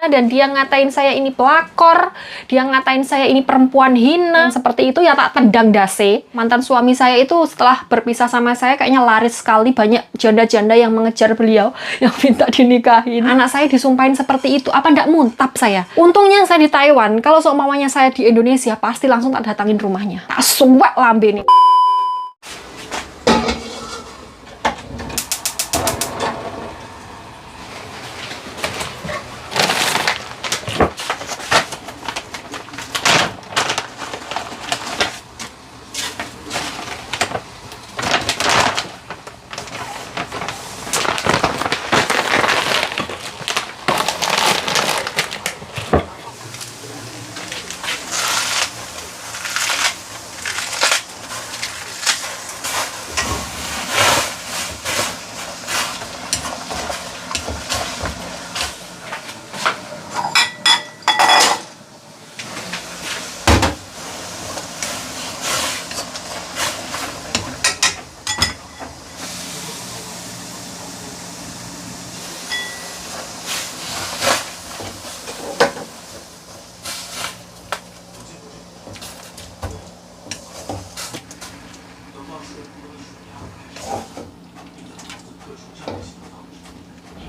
dan dia ngatain saya ini pelakor, dia ngatain saya ini perempuan hina. Seperti itu ya tak tendang dase. Mantan suami saya itu setelah berpisah sama saya kayaknya laris sekali, banyak janda-janda yang mengejar beliau yang minta dinikahin. Anak saya disumpahin seperti itu, apa ndak muntap saya? Untungnya saya di Taiwan, kalau seumpamanya saya di Indonesia pasti langsung tak datangin rumahnya. Tak suwek lambe nih.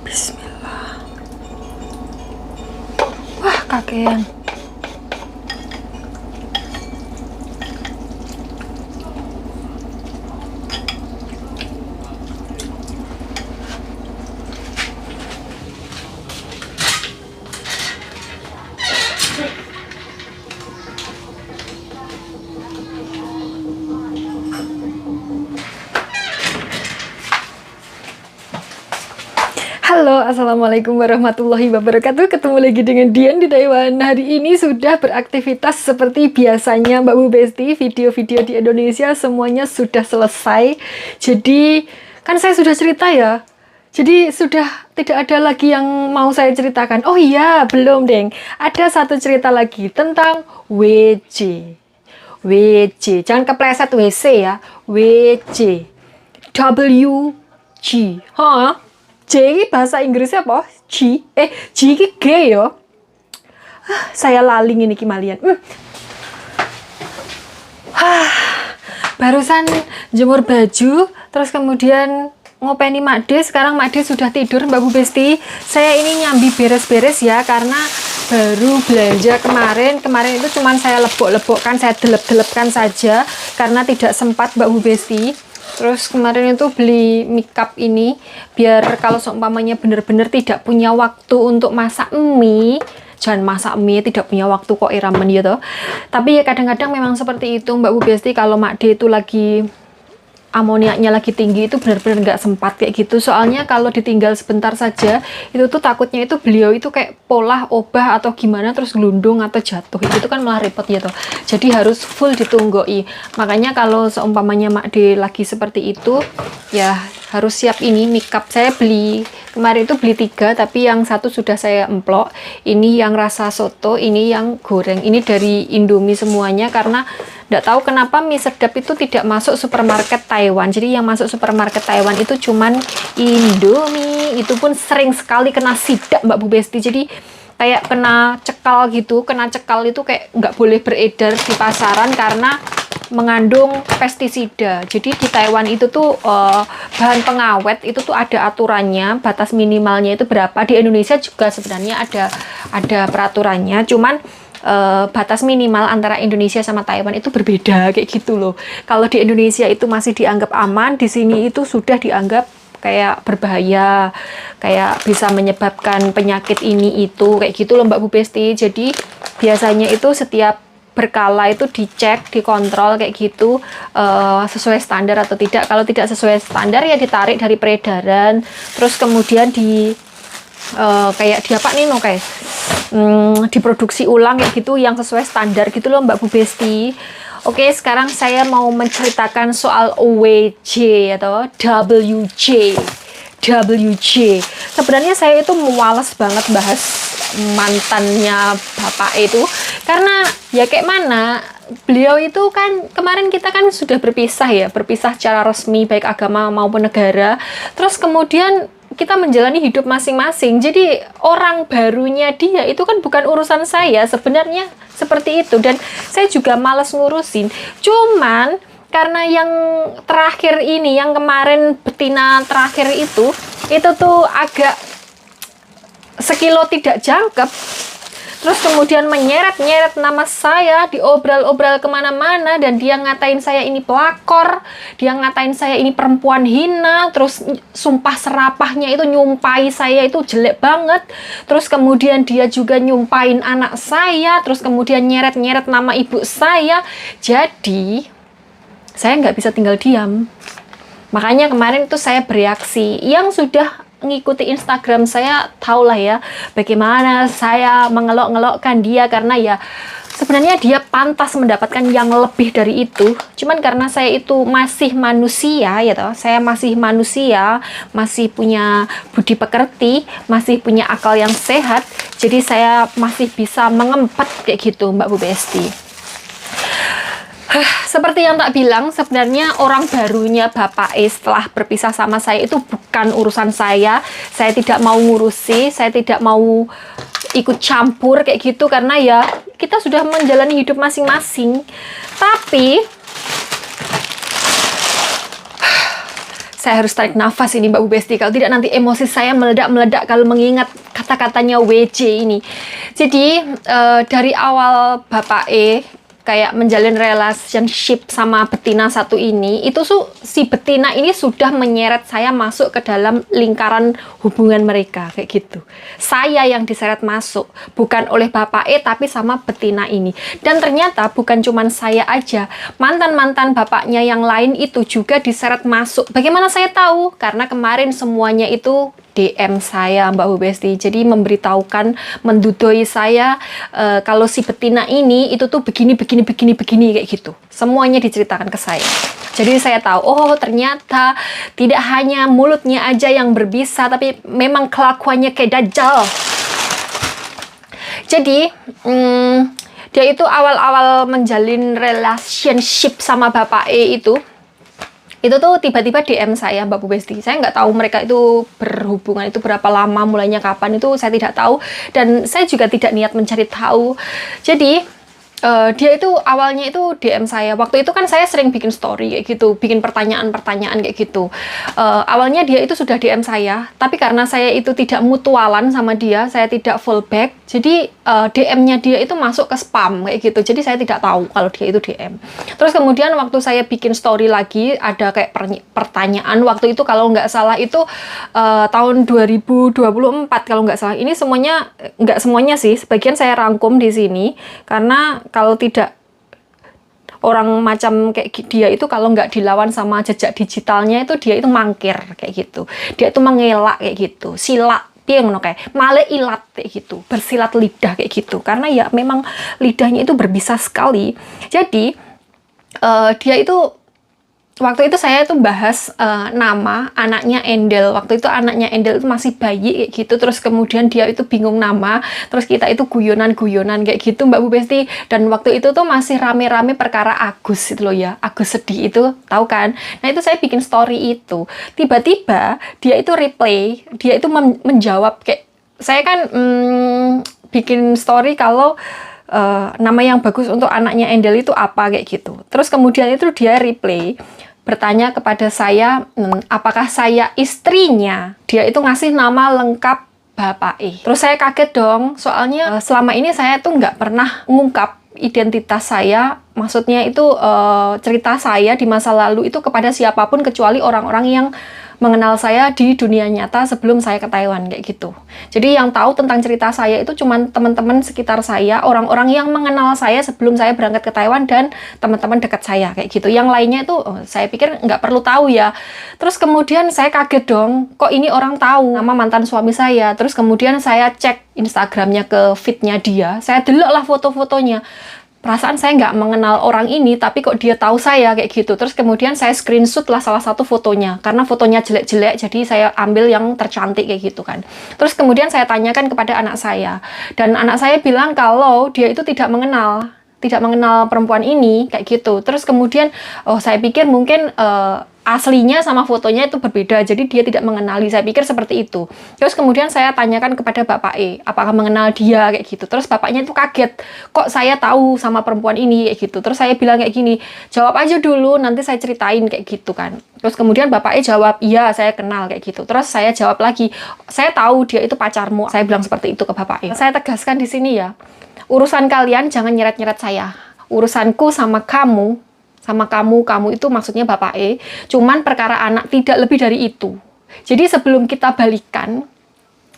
Bismillah. Wah, kakean. Halo, assalamualaikum warahmatullahi wabarakatuh. Ketemu lagi dengan Dian di Taiwan. Hari ini sudah beraktivitas seperti biasanya Mbak Bu Besti. Video-video di Indonesia semuanya sudah selesai. Jadi kan saya sudah cerita ya. Jadi sudah tidak ada lagi yang mau saya ceritakan. Oh iya, belum deng. Ada satu cerita lagi tentang WC. WC, jangan kepleset WC ya. WC. WG. Hah? J bahasa Inggrisnya apa? G ini G ya. Saya laling ini kimalian. Barusan jemur baju, terus kemudian ngopeni Mak De. Sekarang Mak De sudah tidur, Mbak Bu Besti. Saya ini nyambi beres-beres ya, karena baru belanja kemarin. Kemarin itu cuman saya lebok-lebokkan, saya delep-delepkan saja karena tidak sempat Mbak Bu Besti. Terus kemarin itu beli makeup ini biar kalau seumpamanya bener-bener tidak punya waktu untuk masak mie, jangan masak mie, tidak punya waktu kok iramen gitu. Tapi ya kadang-kadang memang seperti itu Mbak Bu Besti, kalau Mak De itu lagi amoniaknya lagi tinggi itu benar-benar nggak sempat kayak gitu. Soalnya kalau ditinggal sebentar saja itu tuh takutnya itu beliau itu kayak polah obah atau gimana terus gelundung atau jatuh, itu kan malah repot gitu. Jadi harus full ditunggoi. Makanya kalau seumpamanya Mak De lagi seperti itu ya harus siap ini makeup. Saya beli kemarin itu beli 3, tapi yang satu sudah saya emplok. Ini yang rasa soto, ini yang goreng. Ini dari Indomie semuanya karena nggak tahu kenapa mie sedap itu tidak masuk supermarket Taiwan. Jadi yang masuk supermarket Taiwan itu cuman Indomie. Itu pun sering sekali kena sidak Mbak Bu Besti. Jadi kayak kena cekal gitu. Kena cekal itu kayak nggak boleh beredar di pasaran karena mengandung pestisida. Jadi di Taiwan itu tuh bahan pengawet itu tuh ada aturannya, batas minimalnya itu berapa. Di Indonesia juga sebenarnya ada peraturannya, cuman batas minimal antara Indonesia sama Taiwan itu berbeda kayak gitu loh. Kalau di Indonesia itu masih dianggap aman, di sini itu sudah dianggap kayak berbahaya, kayak bisa menyebabkan penyakit ini itu kayak gitu loh Mbak Bu Besti. Jadi biasanya itu setiap berkala itu dicek, dikontrol kayak gitu sesuai standar atau tidak. Kalau tidak sesuai standar ya ditarik dari peredaran, terus kemudian kayak di apa nih kayak diproduksi ulang kayak gitu yang sesuai standar gitu loh Mbak Bu Besti. Oke, sekarang saya mau menceritakan soal WJ atau WJ. Sebenarnya saya itu males banget bahas mantannya bapak itu karena ya kayak mana beliau itu kan kemarin kita kan sudah berpisah ya, berpisah secara resmi baik agama maupun negara. Terus kemudian kita menjalani hidup masing-masing. Jadi orang barunya dia itu kan bukan urusan saya sebenarnya, seperti itu. Dan saya juga malas ngurusin. Cuman karena yang terakhir ini, yang kemarin betina terakhir itu tuh agak sekilo tidak jangkep. Terus kemudian menyeret-nyeret nama saya, diobral-obral kemana-mana, dan dia ngatain saya ini pelakor, dia ngatain saya ini perempuan hina, terus sumpah serapahnya itu nyumpai saya itu jelek banget, terus kemudian dia juga nyumpain anak saya, terus kemudian nyeret-nyeret nama ibu saya. Jadi saya nggak bisa tinggal diam. Makanya kemarin itu saya bereaksi. Yang sudah ngikuti Instagram saya tahulah ya bagaimana saya mengelok-ngelokkan dia, karena ya sebenarnya dia pantas mendapatkan yang lebih dari itu. Cuman karena saya itu masih manusia ya toh, saya masih manusia, masih punya budi pekerti, masih punya akal yang sehat, jadi saya masih bisa mengempat kayak gitu Mbak Bu Besti. Seperti yang tak bilang, sebenarnya orang barunya Bapak E setelah berpisah sama saya itu bukan urusan saya. Saya tidak mau ngurusi, saya tidak mau ikut campur kayak gitu, karena ya kita sudah menjalani hidup masing-masing. Tapi saya harus tarik nafas ini Mbak Bu Besti, kalau tidak nanti emosi saya meledak-meledak kalau mengingat kata-katanya WJ ini. Jadi dari awal Bapak E kayak menjalin relationship sama betina satu ini, itu si betina ini sudah menyeret saya masuk ke dalam lingkaran hubungan mereka kayak gitu. Saya yang diseret masuk, bukan oleh Bapak E tapi sama betina ini. Dan ternyata bukan cuman saya aja, mantan-mantan bapaknya yang lain itu juga diseret masuk. Bagaimana saya tahu? Karena kemarin semuanya itu DM saya Mbak Bu Besti, jadi memberitahukan, mendudoi saya kalau si betina ini itu tuh begini kayak gitu. Semuanya diceritakan ke saya. Jadi saya tahu, oh ternyata tidak hanya mulutnya aja yang berbisa, tapi memang kelakuannya kayak dajjal. Jadi dia itu awal-awal menjalin relationship sama Bapak E itu tuh tiba-tiba DM saya Mbak Bu Besti. Saya nggak tahu mereka itu berhubungan itu berapa lama, mulainya kapan itu saya tidak tahu, dan saya juga tidak niat mencari tahu. Jadi dia itu awalnya itu DM saya. Waktu itu kan saya sering bikin story kayak gitu, bikin pertanyaan-pertanyaan kayak gitu. Awalnya dia itu sudah DM saya, tapi karena saya itu tidak mutualan sama dia, saya tidak fallback, jadi DM-nya dia itu masuk ke spam kayak gitu. Jadi saya tidak tahu kalau dia itu DM. Terus kemudian waktu saya bikin story lagi, ada kayak pertanyaan. Waktu itu kalau nggak salah itu tahun 2024 kalau nggak salah. Ini semuanya, nggak semuanya sih, sebagian saya rangkum di sini, karena kalau tidak, orang macam kayak dia itu kalau nggak dilawan sama jejak digitalnya itu dia itu mangkir kayak gitu. Dia itu mengelak kayak gitu, silat dia ngono kayak male ilat kayak gitu, bersilat lidah kayak gitu. Karena ya memang lidahnya itu berbisa sekali. Jadi dia itu waktu itu saya tuh bahas nama anaknya Endel. Waktu itu anaknya Endel itu masih bayi kayak gitu. Terus kemudian dia itu bingung nama. Terus kita itu guyonan-guyonan kayak gitu Mbak Bu Besti. Dan waktu itu tuh masih rame-rame perkara Agus itu loh ya. Agus sedih itu, tahu kan? Nah itu saya bikin story itu. Tiba-tiba dia itu replay. Dia itu menjawab kayak, saya kan bikin story kalau nama yang bagus untuk anaknya Endel itu apa kayak gitu. Terus kemudian itu dia replay, bertanya kepada saya, apakah saya istrinya. Dia itu ngasih nama lengkap Bapak E. Terus saya kaget dong, soalnya selama ini saya tuh nggak pernah ngungkap identitas saya, maksudnya itu cerita saya di masa lalu itu kepada siapapun kecuali orang-orang yang mengenal saya di dunia nyata sebelum saya ke Taiwan kayak gitu. Jadi yang tahu tentang cerita saya itu cuman teman-teman sekitar saya, orang-orang yang mengenal saya sebelum saya berangkat ke Taiwan, dan teman-teman dekat saya kayak gitu. Yang lainnya itu saya pikir nggak perlu tahu ya. Terus kemudian saya kaget dong, kok ini orang tahu nama mantan suami saya. Terus kemudian saya cek Instagramnya ke feednya dia, saya delok lah foto-fotonya. Perasaan saya nggak mengenal orang ini, tapi kok dia tahu saya kayak gitu. Terus kemudian saya screenshot lah salah satu fotonya, karena fotonya jelek-jelek, jadi saya ambil yang tercantik kayak gitu kan. Terus kemudian saya tanyakan kepada anak saya, dan anak saya bilang kalau dia itu tidak mengenal perempuan ini kayak gitu. Terus kemudian saya pikir mungkin aslinya sama fotonya itu berbeda, jadi dia tidak mengenali. Saya pikir seperti itu. Terus kemudian saya tanyakan kepada Bapak E, apakah mengenal dia kayak gitu. Terus bapaknya itu kaget, kok saya tahu sama perempuan ini kayak gitu. Terus saya bilang kayak gini, jawab aja dulu, nanti saya ceritain kayak gitu kan. Terus kemudian Bapak E jawab, iya saya kenal kayak gitu. Terus saya jawab lagi, saya tahu dia itu pacarmu. Saya bilang seperti itu ke Bapak E. Saya tegaskan di sini ya, urusan kalian jangan nyeret-nyeret saya. Urusanku sama kamu itu maksudnya Bapak E, cuman perkara anak, tidak lebih dari itu. Jadi sebelum kita balikan,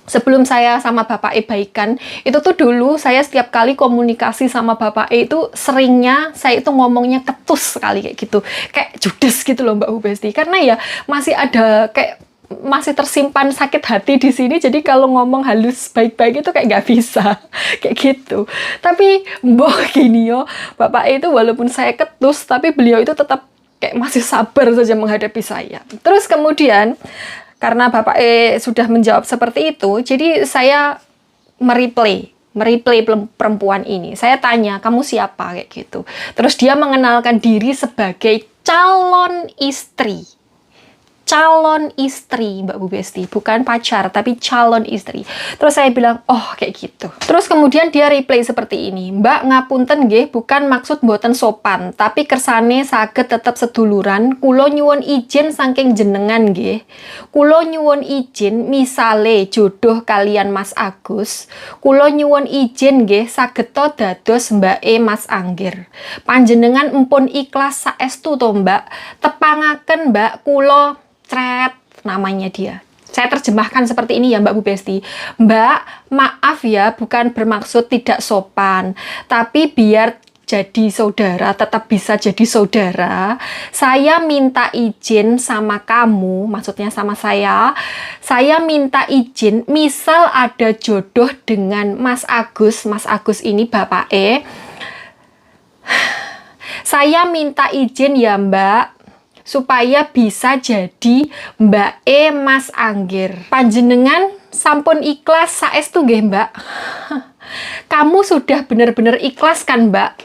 sebelum saya sama Bapak E baikan, itu tuh dulu saya setiap kali komunikasi sama Bapak E itu seringnya saya itu ngomongnya ketus sekali kayak gitu. Kayak judes gitu loh Mbak Bu Besti. Karena ya masih ada kayak masih tersimpan sakit hati di sini, jadi kalau ngomong halus baik-baik itu kayak nggak bisa kayak gitu. Tapi mbok gini yo, Bapak itu walaupun saya ketus, tapi beliau itu tetap kayak masih sabar saja menghadapi saya. Terus kemudian karena Bapak sudah menjawab seperti itu, jadi saya mereplay perempuan ini. Saya tanya, kamu siapa kayak gitu. Terus dia mengenalkan diri sebagai calon istri Mbak Bu Besti, bukan pacar tapi calon istri. Terus saya bilang, oh kayak gitu. Terus kemudian dia replay seperti ini, Mbak ngapunten nggih, bukan maksud mboten sopan, tapi kersane saged tetep seduluran. Kula nyuwun izin saking jenengan nggih, kula nyuwun izin misale jodoh kalian Mas Agus, kula nyuwun izin nggih saged to dados mbake Mas Anggir. Panjenengan empun ikhlas saestu to Mbak, tepangaken Mbak kula Cret, namanya dia. Saya terjemahkan seperti ini ya Mbak Bu Besti. Mbak, maaf ya, bukan bermaksud tidak sopan, tapi biar jadi saudara, tetap bisa jadi saudara, saya minta izin sama kamu, maksudnya sama saya minta izin, misal ada jodoh dengan Mas Agus ini Bapak E, saya minta izin ya Mbak, supaya bisa jadi Mbak E Mas Anggir. Panjenengan sampun ikhlas saestu nggih Mbak? Kamu sudah benar-benar ikhlas kan Mbak?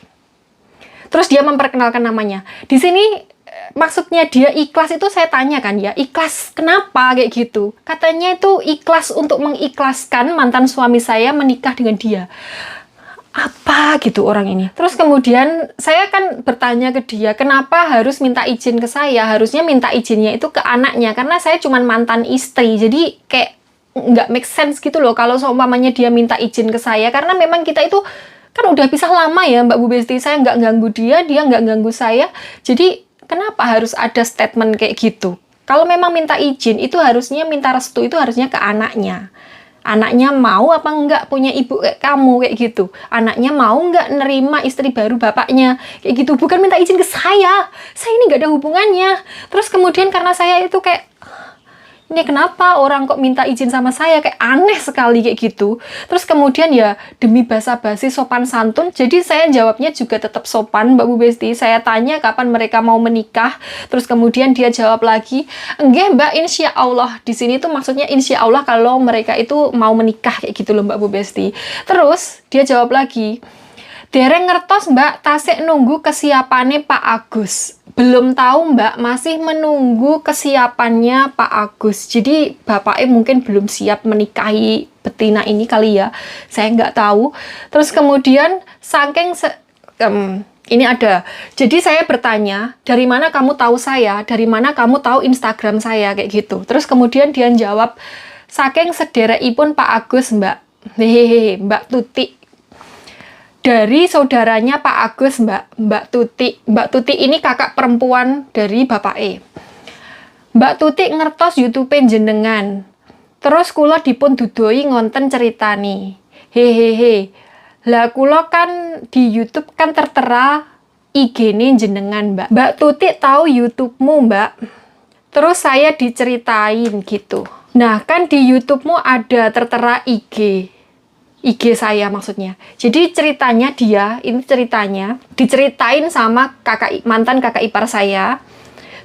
Terus dia memperkenalkan namanya. Di sini maksudnya dia ikhlas itu saya tanya kan ya, ikhlas kenapa kayak gitu? Katanya itu ikhlas untuk mengikhlaskan mantan suami saya menikah dengan dia. Apa gitu orang ini. Terus kemudian saya kan bertanya ke dia, kenapa harus minta izin ke saya? Harusnya minta izinnya itu ke anaknya, karena saya cuma mantan istri. Jadi kayak nggak make sense gitu loh kalau seumpamanya dia minta izin ke saya, karena memang kita itu kan udah pisah lama ya Mbak Bu Besti. Saya nggak ganggu dia nggak ganggu saya. Jadi kenapa harus ada statement kayak gitu? Kalau memang minta izin itu harusnya minta restu itu harusnya ke anaknya. Anaknya mau apa enggak punya ibu kayak kamu kayak gitu. Anaknya mau enggak nerima istri baru bapaknya kayak gitu. Bukan minta izin ke saya. Saya ini enggak ada hubungannya. Terus kemudian karena saya itu kayak, ini kenapa orang kok minta izin sama saya, kayak aneh sekali kayak gitu. Terus kemudian ya demi basa-basi sopan santun, jadi saya jawabnya juga tetap sopan Mbak Bu Besti. Saya tanya kapan mereka mau menikah, terus kemudian dia jawab lagi, enggak Mbak, insya Allah. Di sini tuh maksudnya insya Allah kalau mereka itu mau menikah kayak gitu loh Mbak Bu Besti. Terus dia jawab lagi, dereng ngertos Mbak, tasik nunggu kesiapannya Pak Agus. Belum tahu Mbak, masih menunggu kesiapannya Pak Agus. Jadi bapaknya mungkin belum siap menikahi betina ini kali ya. Saya nggak tahu. Terus kemudian saking ini ada. Jadi saya bertanya, dari mana kamu tahu saya? Dari mana kamu tahu Instagram saya? Kayak gitu. Terus kemudian dia jawab, saking sederekipun Pak Agus Mbak. Hehehe, Mbak Tuti. Dari saudaranya Pak Agus, Mbak Tuti. Mbak Tuti ini kakak perempuan dari Bapak E. Mbak Tuti ngertos YouTube jenengan. Terus kula dipun dudoi ngonten ceritani. Hehehe. Lah kula kan di YouTube kan tertera IG-ne jenengan, Mbak. Mbak Tuti tahu YouTube-mu, Mbak. Terus saya diceritain gitu. Nah, kan di YouTube-mu ada tertera IG saya maksudnya. Jadi ceritanya ini ceritanya diceritain sama mantan kakak ipar saya.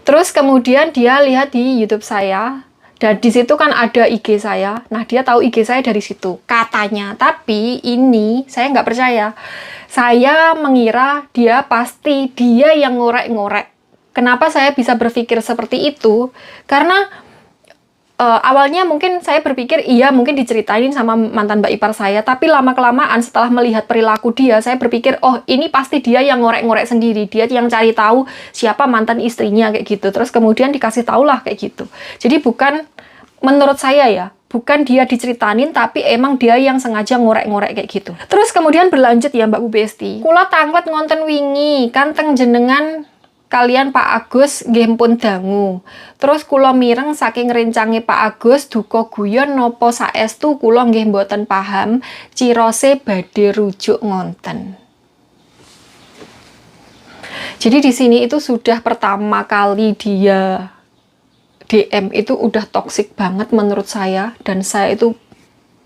Terus kemudian dia lihat di YouTube saya dan di situ kan ada IG saya. Nah, dia tahu IG saya dari situ katanya. Tapi ini saya nggak percaya. Saya mengira dia pasti dia yang ngorek-ngorek Kenapa saya bisa berpikir seperti itu? Karena awalnya mungkin saya berpikir iya mungkin diceritain sama mantan mbak ipar saya, tapi lama-kelamaan setelah melihat perilaku dia, saya berpikir oh ini pasti dia yang ngorek-ngorek sendiri, dia yang cari tahu siapa mantan istrinya kayak gitu, terus kemudian dikasih tahu lah kayak gitu. Jadi bukan, menurut saya ya, bukan dia diceritain, tapi emang dia yang sengaja ngorek-ngorek kayak gitu. Terus kemudian berlanjut ya Mbak Bu Besti, kula tanglet ngonten wingi kan teng jenengan kalian Pak Agus nggih pun dangu. Terus kula mireng saking rencange Pak Agus duka guyon napa saestu kula nggih mboten paham cirose badhe rujuk ngonten. Jadi di sini itu sudah pertama kali dia DM itu udah toksik banget menurut saya, dan saya itu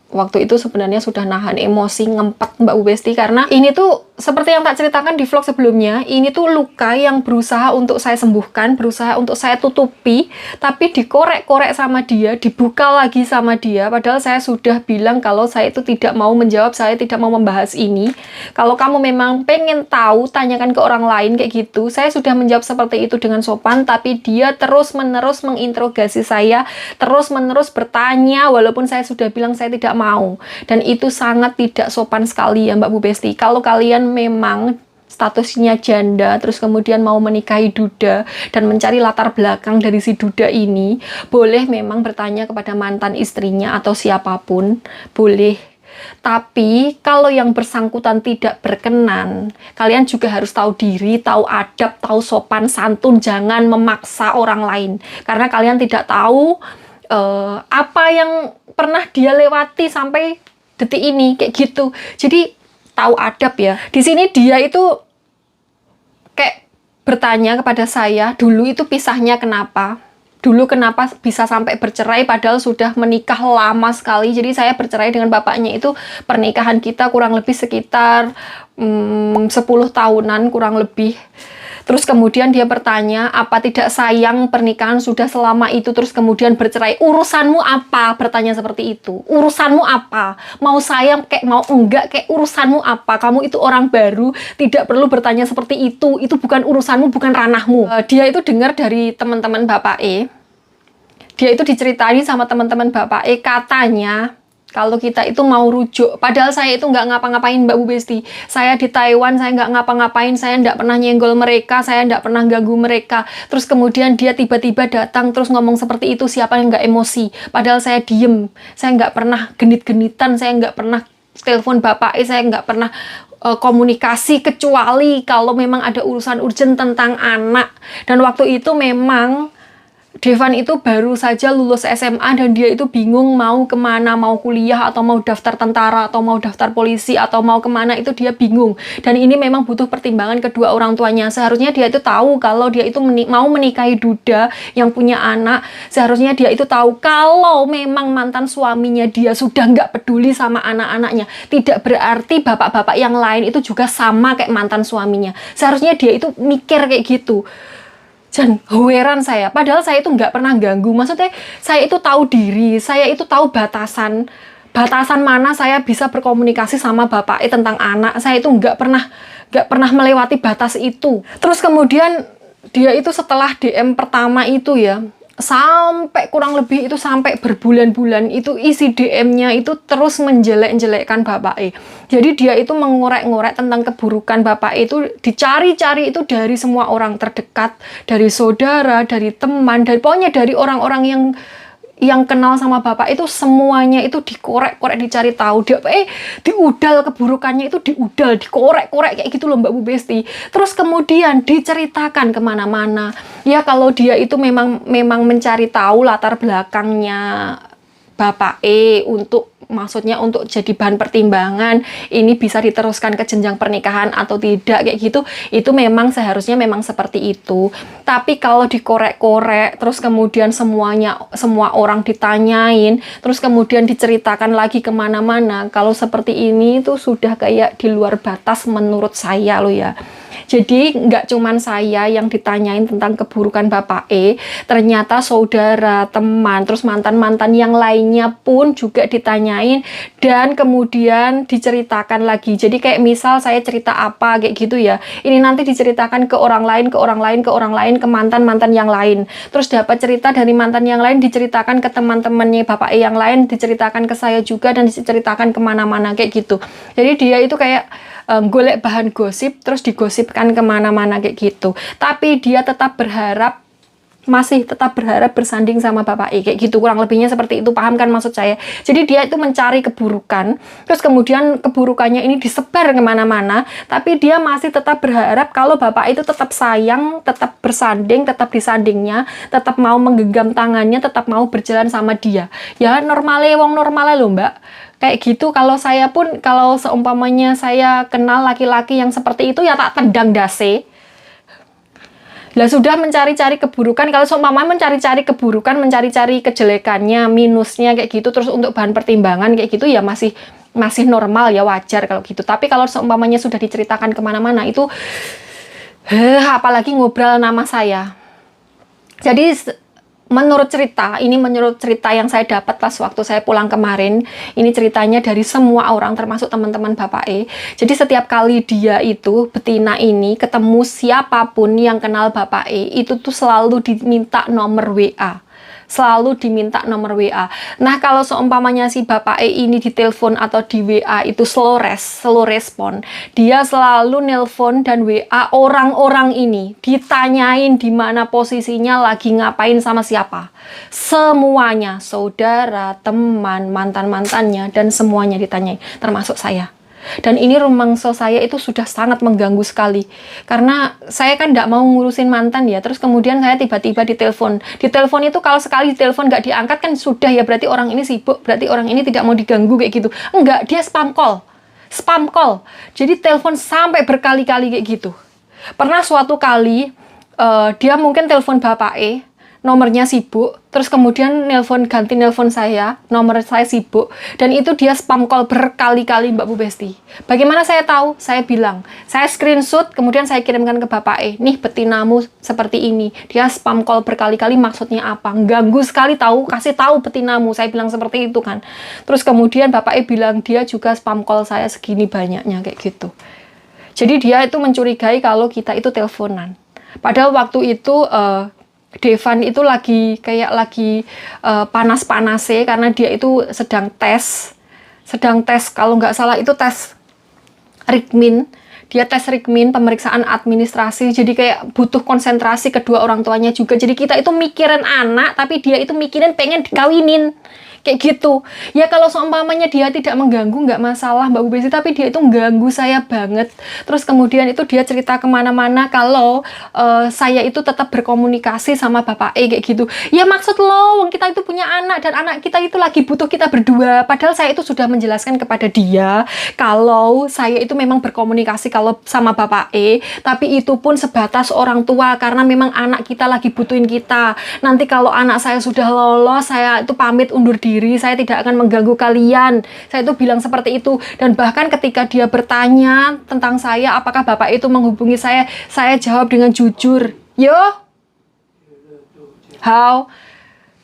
waktu itu sebenarnya sudah nahan emosi ngempet Mbak Bu Besti, karena ini tuh seperti yang tak ceritakan di vlog sebelumnya, ini tuh luka yang berusaha untuk saya sembuhkan, berusaha untuk saya tutupi, tapi dikorek-korek sama dia, dibuka lagi sama dia, padahal saya sudah bilang kalau saya itu tidak mau menjawab, saya tidak mau membahas ini. Kalau kamu memang pengen tahu, tanyakan ke orang lain kayak gitu. Saya sudah menjawab seperti itu dengan sopan, tapi dia terus-menerus menginterogasi saya, terus-menerus bertanya, walaupun saya sudah bilang saya tidak mau. Dan itu sangat tidak sopan sekali ya Mbak Bu Besti. Kalau kalian memang statusnya janda, terus kemudian mau menikahi duda dan mencari latar belakang dari si duda ini, boleh memang bertanya kepada mantan istrinya atau siapapun, boleh. Tapi kalau yang bersangkutan tidak berkenan, kalian juga harus tahu diri, tahu adab, tahu sopan santun, jangan memaksa orang lain. Karena kalian tidak tahu apa yang pernah dia lewati sampai detik ini kayak gitu. Jadi tahu adab ya. Di sini dia itu kayak bertanya kepada saya, dulu itu pisahnya kenapa? Dulu kenapa bisa sampai bercerai padahal sudah menikah lama sekali. Jadi saya bercerai dengan bapaknya itu pernikahan kita kurang lebih sekitar 10 tahunan kurang lebih. Terus kemudian dia bertanya, apa tidak sayang pernikahan sudah selama itu, terus kemudian bercerai. Urusanmu apa? Bertanya seperti itu. Urusanmu apa? Mau sayang kayak mau enggak kayak urusanmu apa? Kamu itu orang baru, tidak perlu bertanya seperti itu. Itu bukan urusanmu, bukan ranahmu. Dia itu dengar dari teman-teman Bapak E. Dia itu diceritain sama teman-teman Bapak E, katanya kalau kita itu mau rujuk, padahal saya itu nggak ngapa-ngapain Mbak Bu Besti. Saya di Taiwan, saya nggak ngapa-ngapain, saya nggak pernah nyenggol mereka, saya nggak pernah ganggu mereka. Terus kemudian dia tiba-tiba datang, terus ngomong seperti itu, siapa yang nggak emosi? Padahal saya diem, saya nggak pernah genit-genitan, saya nggak pernah telepon Bapak, saya nggak pernah komunikasi, kecuali kalau memang ada urusan urgent tentang anak. Dan waktu itu memang Devan itu baru saja lulus SMA dan dia itu bingung mau kemana, mau kuliah atau mau daftar tentara atau mau daftar polisi atau mau kemana, itu dia bingung. Dan ini memang butuh pertimbangan kedua orang tuanya. Seharusnya dia itu tahu kalau dia itu mau menikahi duda yang punya anak. Seharusnya dia itu tahu kalau memang mantan suaminya dia sudah nggak peduli sama anak-anaknya. Tidak berarti bapak-bapak yang lain itu juga sama kayak mantan suaminya. Seharusnya dia itu mikir kayak gitu. Dan heran saya, padahal saya itu nggak pernah ganggu. Maksudnya saya itu tahu diri, saya itu tahu batasan mana saya bisa berkomunikasi sama bapak tentang anak. Saya itu nggak pernah melewati batas itu. Terus kemudian dia itu setelah DM pertama itu ya, sampai kurang lebih itu sampai berbulan-bulan itu isi DM-nya itu terus menjelek-jelekkan Bapak E. Jadi dia itu mengorek-ngorek tentang keburukan Bapak E itu, dicari-cari itu dari semua orang terdekat, dari saudara, dari teman, dari pokoknya dari orang-orang yang kenal sama Bapak itu, semuanya itu dikorek-korek, dicari tahu. Dia diudal keburukannya itu, diudal, dikorek-korek kayak gitu loh Mbak Bu Besti. Terus kemudian diceritakan kemana-mana. Ya kalau dia itu memang mencari tahu latar belakangnya Bapak E maksudnya untuk jadi bahan pertimbangan ini bisa diteruskan ke jenjang pernikahan atau tidak kayak gitu, itu memang seharusnya memang seperti itu. Tapi kalau dikorek-korek terus kemudian semua orang ditanyain, terus kemudian diceritakan lagi kemana-mana, kalau seperti ini itu sudah kayak di luar batas menurut saya loh ya. Jadi nggak cuman saya yang ditanyain tentang keburukan Bapak E, ternyata saudara, teman, terus mantan-mantan yang lainnya pun juga ditanyain dan kemudian diceritakan lagi. Jadi kayak misal saya cerita apa kayak gitu ya, ini nanti diceritakan ke orang lain, ke orang lain, ke orang lain, ke mantan-mantan yang lain. Terus dapat cerita dari mantan yang lain diceritakan ke teman-temannya Bapak E yang lain, diceritakan ke saya juga dan diceritakan kemana-mana kayak gitu. Jadi dia itu kayak golek bahan gosip terus digosipkan kemana-mana kayak gitu. Tapi dia tetap berharap, masih tetap berharap bersanding sama Bapak E kayak gitu, kurang lebihnya seperti itu, paham kan maksud saya? Jadi dia itu mencari keburukan, terus kemudian keburukannya ini disebar kemana-mana, tapi dia masih tetap berharap kalau Bapak itu tetap sayang, tetap bersanding, tetap disandingnya, tetap mau menggenggam tangannya, tetap mau berjalan sama dia. Ya normalnya wong normalnya loh mbak, kayak gitu. Kalau saya pun, kalau seumpamanya saya kenal laki-laki yang seperti itu, ya tak tendang dase. Lah sudah mencari-cari keburukan, kalau seumpamanya mencari-cari keburukan, mencari-cari kejelekannya, minusnya kayak gitu, terus untuk bahan pertimbangan kayak gitu, ya masih normal, ya wajar kalau gitu. Tapi kalau seumpamanya sudah diceritakan kemana-mana itu, apalagi ngobrol nama saya. Jadi menurut cerita yang saya dapat pas waktu saya pulang kemarin, ini ceritanya dari semua orang termasuk teman-teman Bapak E. Jadi setiap kali dia itu, betina ini, ketemu siapapun yang kenal Bapak E, itu tuh selalu diminta nomor WA. Selalu diminta nomor WA. Nah, kalau seumpamanya si Bapak E ini ditelepon atau di WA itu slow respon, dia selalu nelpon dan WA orang-orang ini, ditanyain di mana posisinya, lagi ngapain sama siapa. Semuanya, saudara, teman, mantan-mantannya, dan semuanya ditanyain, termasuk saya. Dan ini rumangsa saya itu sudah sangat mengganggu sekali, karena saya kan tidak mau ngurusin mantan ya, terus kemudian saya tiba-tiba ditelepon itu, kalau sekali ditelepon nggak diangkat kan sudah ya, berarti orang ini sibuk, berarti orang ini tidak mau diganggu kayak gitu. Enggak, dia spam call, jadi telepon sampai berkali-kali kayak gitu. Pernah suatu kali dia mungkin telepon Bapak E, nomornya sibuk, terus kemudian ganti nelpon saya, nomor saya sibuk, dan itu dia spam call berkali-kali Mbak Bu Besti. Bagaimana saya tahu? Saya bilang, saya screenshot, kemudian saya kirimkan ke Bapak E, nih betinamu seperti ini, dia spam call berkali-kali, maksudnya apa? Ganggu sekali tahu, kasih tahu betinamu, saya bilang seperti itu kan. Terus kemudian Bapak E bilang, dia juga spam call saya segini banyaknya, kayak gitu. Jadi dia itu mencurigai kalau kita itu teleponan. Padahal waktu itu Devan itu lagi panas-panasnya, karena dia itu sedang tes kalau nggak salah itu tes Rikmin, dia tes Rikmin, pemeriksaan administrasi, jadi kayak butuh konsentrasi kedua orang tuanya juga. Jadi kita itu mikirin anak, tapi dia itu mikirin pengen dikawinin. Kayak gitu. Ya kalau seumpamanya dia tidak mengganggu nggak masalah Mbak Bu Besti, tapi dia itu mengganggu saya banget. Terus kemudian itu dia cerita kemana-mana kalau saya itu tetap berkomunikasi sama Bapak E kayak gitu. Ya maksud lo, kita itu punya anak dan anak kita itu lagi butuh kita berdua. Padahal saya itu sudah menjelaskan kepada dia kalau saya itu memang berkomunikasi kalau sama Bapak E, tapi itu pun sebatas orang tua, karena memang anak kita lagi butuhin kita. Nanti kalau anak saya sudah lolos, saya itu pamit undur diri, saya tidak akan mengganggu kalian. Saya itu bilang seperti itu. Dan bahkan ketika dia bertanya tentang saya, apakah Bapak itu menghubungi saya jawab dengan jujur. Yo, how?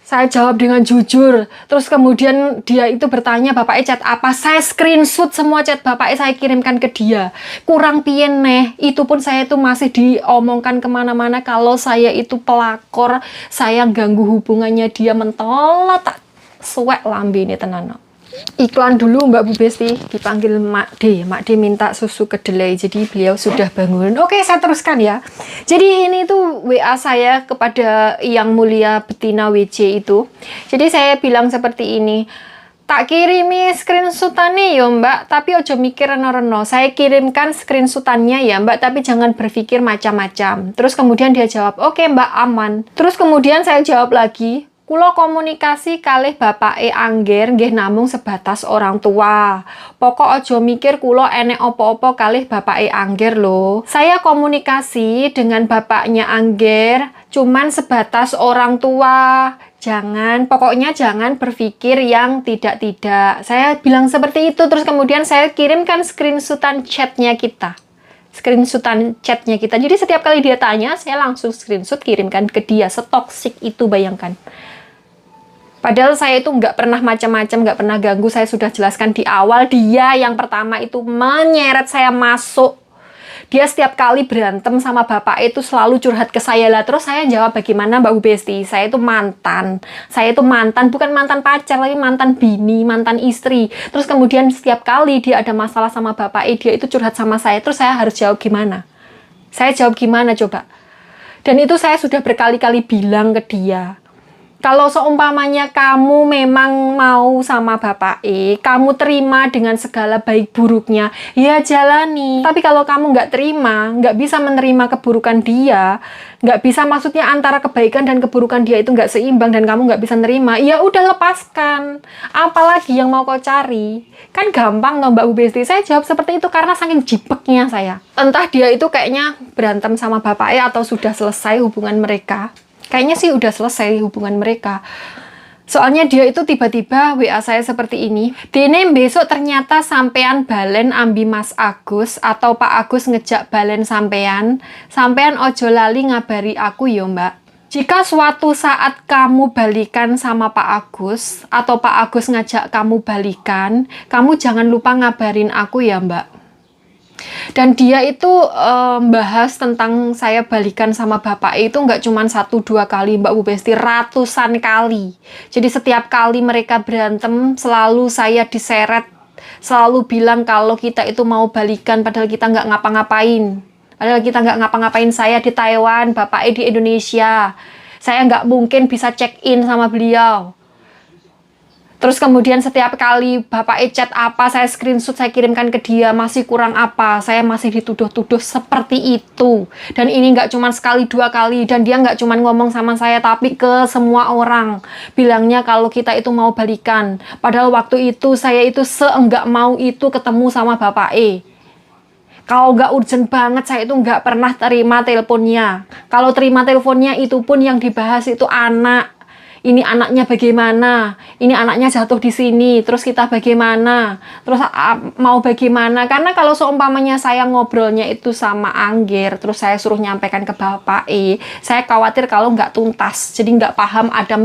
Saya jawab dengan jujur. Terus kemudian dia itu bertanya, Bapak chat apa? Saya screenshot semua chat Bapak saya kirimkan ke dia. Kurang piyen neh. Itu pun saya itu masih diomongkan kemana-mana kalau saya itu pelakor, saya ganggu hubungannya dia, mentol tak suwek lambe ini tenan. Iklan dulu Mbak Bu Besti, dipanggil Mak D. Mak D minta susu kedelai, jadi beliau sudah bangun. Oke, saya teruskan ya. Jadi ini tuh WA saya kepada Yang Mulia Betina WC itu. Jadi saya bilang seperti ini, tak kirimi screenshotannya ya Mbak, tapi ojo mikir reno-reno. Saya kirimkan screenshotannya ya Mbak, tapi jangan berpikir macam-macam. Terus kemudian dia jawab, oke Mbak, aman. Terus kemudian saya jawab lagi, kulo komunikasi kalih Bapak Angger nggih namung sebatas orang tua. Pokok ojo mikir kulo enek opo-opo kalih Bapak Angger loh. Saya komunikasi dengan bapaknya Angger cuman sebatas orang tua. Pokoknya jangan berpikir yang tidak-tidak. Saya bilang seperti itu, terus kemudian saya kirimkan screenshotan chatnya kita. screenshotan chatnya kita. Jadi setiap kali dia tanya, saya langsung screenshot kirimkan ke dia. Setoksik itu, bayangkan. Padahal saya itu nggak pernah macam-macam, nggak pernah ganggu. Saya sudah jelaskan di awal, dia yang pertama itu menyeret saya masuk. Dia setiap kali berantem sama bapak itu selalu curhat ke saya lah. Terus saya jawab, bagaimana Mbak Besti? Saya itu mantan. Saya itu mantan, bukan mantan pacar, tapi mantan bini, mantan istri. Terus kemudian setiap kali dia ada masalah sama bapak, dia itu curhat sama saya. Terus saya harus jawab gimana? Saya jawab gimana coba? Dan itu saya sudah berkali-kali bilang ke dia. Kalau seumpamanya kamu memang mau sama Bapak kamu terima dengan segala baik buruknya, ya jalani. Tapi kalau kamu nggak terima, nggak bisa menerima keburukan dia, nggak bisa, maksudnya antara kebaikan dan keburukan dia itu nggak seimbang dan kamu nggak bisa nerima, ya udah lepaskan. Apalagi yang mau kau cari? Kan gampang loh Mbak Besti. Saya jawab seperti itu karena saking jipeknya saya. Entah dia itu kayaknya berantem sama Bapak atau sudah selesai hubungan mereka. Kayaknya sih udah selesai hubungan mereka. Soalnya dia itu tiba-tiba WA saya seperti ini. Dene besok ternyata sampean balen ambi Mas Agus atau Pak Agus ngejak balen sampean. Sampean ojo lali ngabari aku yo Mbak. Jika suatu saat kamu balikan sama Pak Agus atau Pak Agus ngajak kamu balikan, kamu jangan lupa ngabarin aku ya Mbak. Dan dia itu bahas tentang saya balikan sama bapak itu nggak cuma 1-2 kali Mbak Besti, ratusan kali. Jadi setiap kali mereka berantem selalu saya diseret, selalu bilang kalau kita itu mau balikan padahal kita nggak ngapa-ngapain. Padahal kita nggak ngapa-ngapain, saya di Taiwan, bapak di Indonesia. Saya nggak mungkin bisa check in sama beliau. Terus kemudian setiap kali bapak chat apa, saya screenshot, saya kirimkan ke dia, masih kurang apa, saya masih dituduh-tuduh seperti itu. Dan ini nggak cuma sekali 2 kali, dan dia nggak cuma ngomong sama saya, tapi ke semua orang. Bilangnya kalau kita itu mau balikan. Padahal waktu itu saya itu seenggak mau itu ketemu sama bapak Kalau nggak urgent banget, saya itu nggak pernah terima teleponnya. Kalau terima teleponnya itu pun yang dibahas itu anak. Ini anaknya bagaimana, ini anaknya jatuh di sini, terus kita bagaimana, terus mau bagaimana. Karena kalau seumpamanya saya ngobrolnya itu sama Angger, terus saya suruh nyampaikan ke Bapak saya khawatir kalau nggak tuntas, jadi nggak paham, ada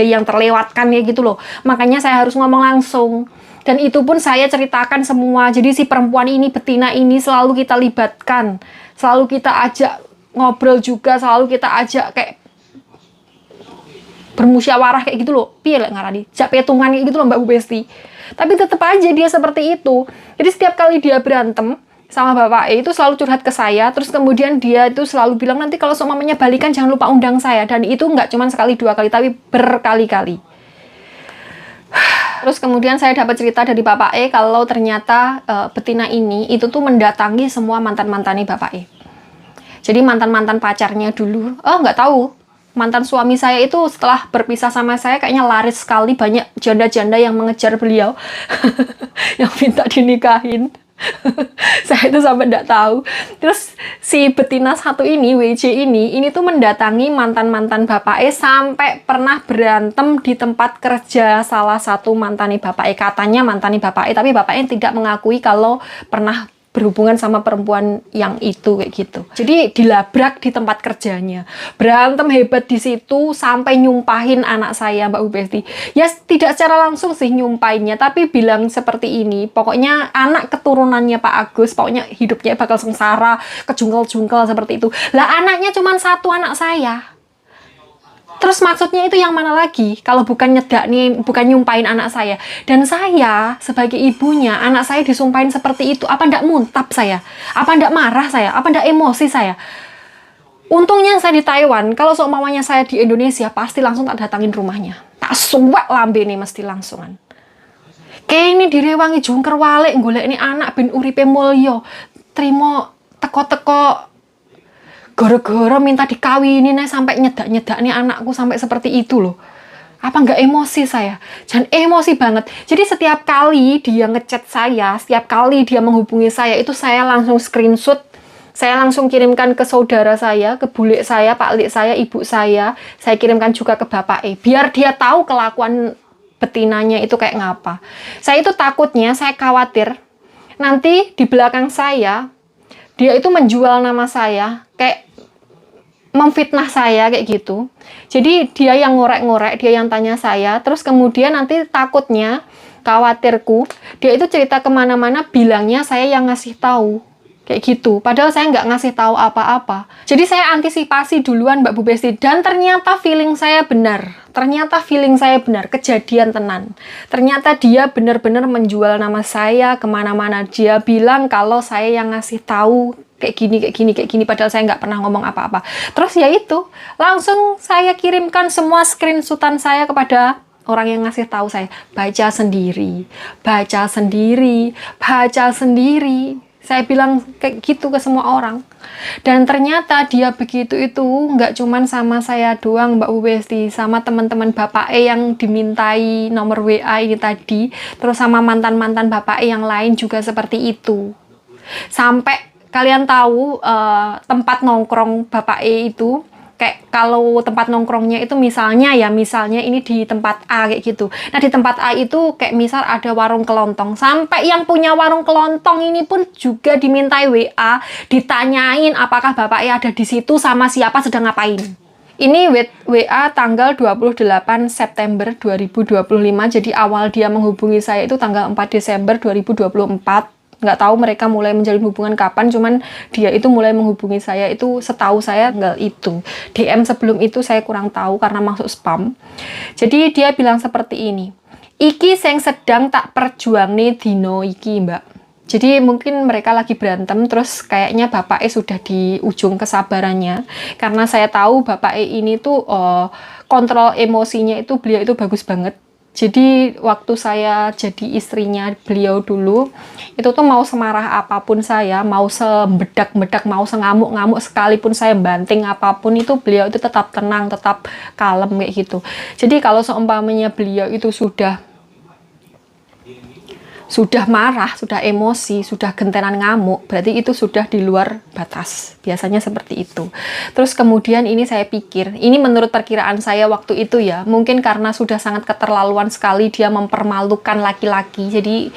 yang terlewatkan ya gitu loh. Makanya saya harus ngomong langsung. Dan itu pun saya ceritakan semua. Jadi si perempuan ini, betina ini selalu kita libatkan, selalu kita ajak ngobrol juga, selalu kita ajak kayak bermusyawarah kayak gitu loh, piye lek ngarani, jak petungan kayak gitu loh Mbak Besti. Tapi tetap aja dia seperti itu. Jadi setiap kali dia berantem sama bapak itu selalu curhat ke saya, terus kemudian dia itu selalu bilang nanti kalau seumpamanya balikan jangan lupa undang saya. Dan itu nggak cuma sekali 2 kali, tapi berkali-kali. Terus kemudian saya dapat cerita dari bapak kalau ternyata betina ini itu tuh mendatangi semua mantan-mantani bapak Jadi mantan-mantan pacarnya dulu, nggak tahu. Mantan suami saya itu setelah berpisah sama saya kayaknya laris sekali, banyak janda-janda yang mengejar beliau yang minta dinikahin. Saya itu sampai enggak tahu. Terus si betina satu ini, WJ ini tuh mendatangi mantan-mantan bapak sampai pernah berantem di tempat kerja salah satu mantani bapak katanya mantani bapak tapi bapaknya tidak mengakui kalau pernah berhubungan sama perempuan yang itu kayak gitu. Jadi dilabrak di tempat kerjanya. Berantem hebat di situ sampai nyumpahin anak saya Mbak Besti. Ya tidak secara langsung sih nyumpahinnya, tapi bilang seperti ini. Pokoknya anak keturunannya Pak Agus, pokoknya hidupnya bakal sengsara, kejungkel-jungkel seperti itu. Lah anaknya cuma 1 anak saya. Terus maksudnya itu yang mana lagi? Kalau bukan nyedak nih, bukan nyumpahin anak saya. Dan saya sebagai ibunya, anak saya disumpahin seperti itu. Apa ndak muntap saya? Apa ndak marah saya? Apa ndak emosi saya? Untungnya saya di Taiwan. Kalau seumpamanya saya di Indonesia, pasti langsung tak datangin rumahnya. Tak suwek lambe nih mesti langsungan. Kayak ini direwangi jungker walik golek ini anak ben uripe mulya. Trimo teko-teko gara-gara minta dikawinin sampai nyedak-nyedak nih anakku sampai seperti itu loh. Apa nggak emosi saya? Jangan emosi banget. Jadi setiap kali dia ngechat saya, setiap kali dia menghubungi saya, itu saya langsung screenshot, saya langsung kirimkan ke saudara saya, ke bule saya, pak lik saya, ibu saya kirimkan juga ke bapak biar dia tahu kelakuan betinanya itu kayak ngapa. Saya itu takutnya, saya khawatir nanti di belakang saya Dia itu menjual nama saya, kayak memfitnah saya kayak gitu. Jadi dia yang ngorek-ngorek, dia yang tanya saya, terus kemudian nanti takutnya, khawatirku, dia itu cerita kemana-mana bilangnya saya yang ngasih tahu. Kayak gitu, padahal saya nggak ngasih tahu apa-apa. Jadi saya antisipasi duluan Mbak Bu Besti, dan ternyata feeling saya benar. Kejadian tenan. Ternyata dia benar-benar menjual nama saya kemana-mana. Dia bilang kalau saya yang ngasih tahu kayak gini, padahal saya nggak pernah ngomong apa-apa. Terus ya itu, langsung saya kirimkan semua screenshotan saya kepada orang yang ngasih tahu saya. Baca sendiri. Saya bilang kayak gitu ke semua orang. Dan ternyata dia begitu itu nggak cuman sama saya doang Mbak Bu Besti, sama teman-teman Bapak E yang dimintai nomor WA ini tadi, terus sama mantan-mantan Bapak E yang lain juga seperti itu. Sampai kalian tahu tempat nongkrong Bapak E itu, kayak kalau tempat nongkrongnya itu misalnya ini di tempat A kayak gitu. Nah di tempat A itu kayak misal ada warung kelontong, sampai yang punya warung kelontong ini pun juga dimintai WA, ditanyain apakah Bapak E ada di situ sama siapa, sedang ngapain. Ini WA tanggal 28 September 2025, jadi awal dia menghubungi saya itu tanggal 4 Desember 2024. Nggak tahu mereka mulai menjalin hubungan kapan, cuman dia itu mulai menghubungi saya itu setahu saya tanggal itu. DM sebelum itu saya kurang tahu karena masuk spam. Jadi dia bilang seperti ini, iki sing sedang tak perjuangne dino iki Mbak. Jadi mungkin mereka lagi berantem, terus kayaknya Bapak E sudah di ujung kesabarannya. Karena saya tahu Bapak E ini tuh kontrol emosinya itu, beliau itu bagus banget. Jadi waktu saya jadi istrinya beliau dulu, itu tuh mau semarah apapun saya, mau sembedak-bedak, mau sengamuk-ngamuk sekalipun saya banting apapun, itu beliau itu tetap tenang, tetap kalem kayak gitu. Jadi kalau seumpamanya beliau itu sudah marah, sudah emosi, sudah gentenan ngamuk, berarti itu sudah di luar batas. Biasanya seperti itu. Terus kemudian ini saya pikir, ini menurut perkiraan saya waktu itu ya, mungkin karena sudah sangat keterlaluan sekali dia mempermalukan laki-laki. Jadi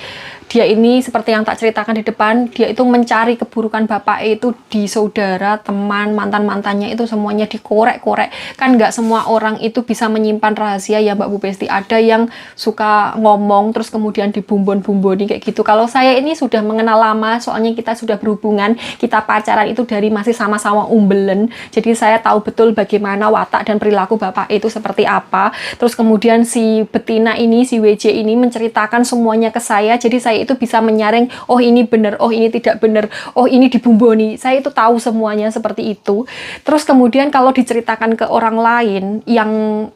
dia ini seperti yang tak ceritakan di depan, dia itu mencari keburukan Bapak E itu di saudara, teman, mantan-mantannya itu semuanya dikorek-korek. Kan nggak semua orang itu bisa menyimpan rahasia ya Mbak Bu Besti. Ada yang suka ngomong terus kemudian dibumbon-bumboni kayak gitu. Kalau saya ini sudah mengenal lama, soalnya kita sudah berhubungan, kita pacaran itu dari masih sama-sama umbelen. Jadi saya tahu betul bagaimana watak dan perilaku Bapak E itu seperti apa. Terus kemudian si betina ini, si WJ ini menceritakan semuanya ke saya. Jadi saya itu bisa menyaring, oh ini benar, oh ini tidak benar, oh ini dibumboni. Saya itu tahu semuanya seperti itu. Terus kemudian kalau diceritakan ke orang lain yang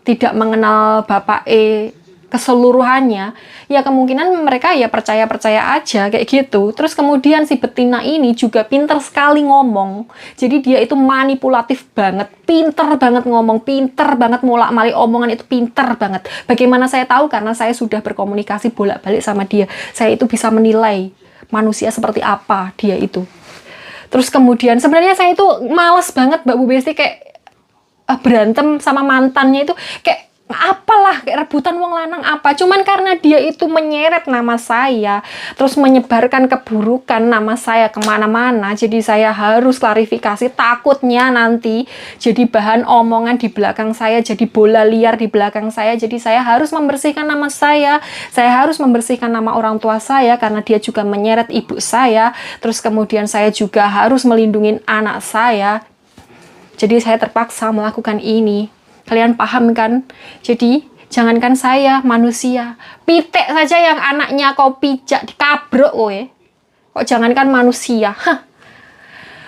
tidak mengenal Bapak E keseluruhannya, ya kemungkinan mereka ya percaya-percaya aja kayak gitu. Terus kemudian si betina ini juga pinter sekali ngomong. Jadi dia itu manipulatif banget, pinter banget ngomong, pinter banget molak-malik omongan, itu pinter banget. Bagaimana saya tahu? Karena saya sudah berkomunikasi bolak-balik sama dia. Saya itu bisa menilai manusia seperti apa dia itu. Terus kemudian sebenarnya saya itu males banget Mbak Bu Besti, kayak berantem sama mantannya itu kayak apalah, kayak rebutan wong lanang apa. Cuman karena dia itu menyeret nama saya, terus menyebarkan keburukan nama saya kemana-mana, jadi saya harus klarifikasi. Takutnya nanti jadi bahan omongan di belakang saya, jadi bola liar di belakang saya. Jadi saya harus membersihkan nama saya harus membersihkan nama orang tua saya, karena dia juga menyeret ibu saya. Terus kemudian saya juga harus melindungi anak saya. Jadi saya terpaksa melakukan ini. Kalian paham kan? Jadi, jangankan saya, manusia. Pitik saja yang anaknya kau pijak, dikabrok kowe. Kok jangankan manusia. Hah.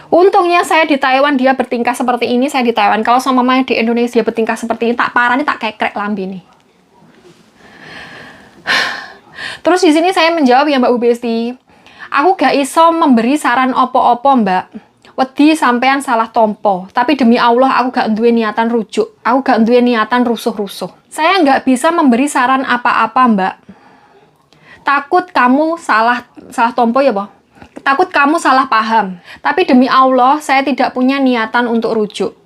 Untungnya saya di Taiwan, dia bertingkah seperti ini, saya di Taiwan. Kalau sama mama di Indonesia bertingkah seperti ini, tak parah nih, tak kekrek lambi nih. Terus di sini saya menjawab ya Mbak Bu Besti. Aku gak iso memberi saran opo-opo Mbak. Wedi sampean salah tompo, tapi demi Allah aku gak duwe niatan rujuk, aku gak duwe niatan rusuh-rusuh. Saya nggak bisa memberi saran apa-apa Mbak. Takut kamu salah tompo ya Boh? Takut kamu salah paham. Tapi demi Allah saya tidak punya niatan untuk rujuk.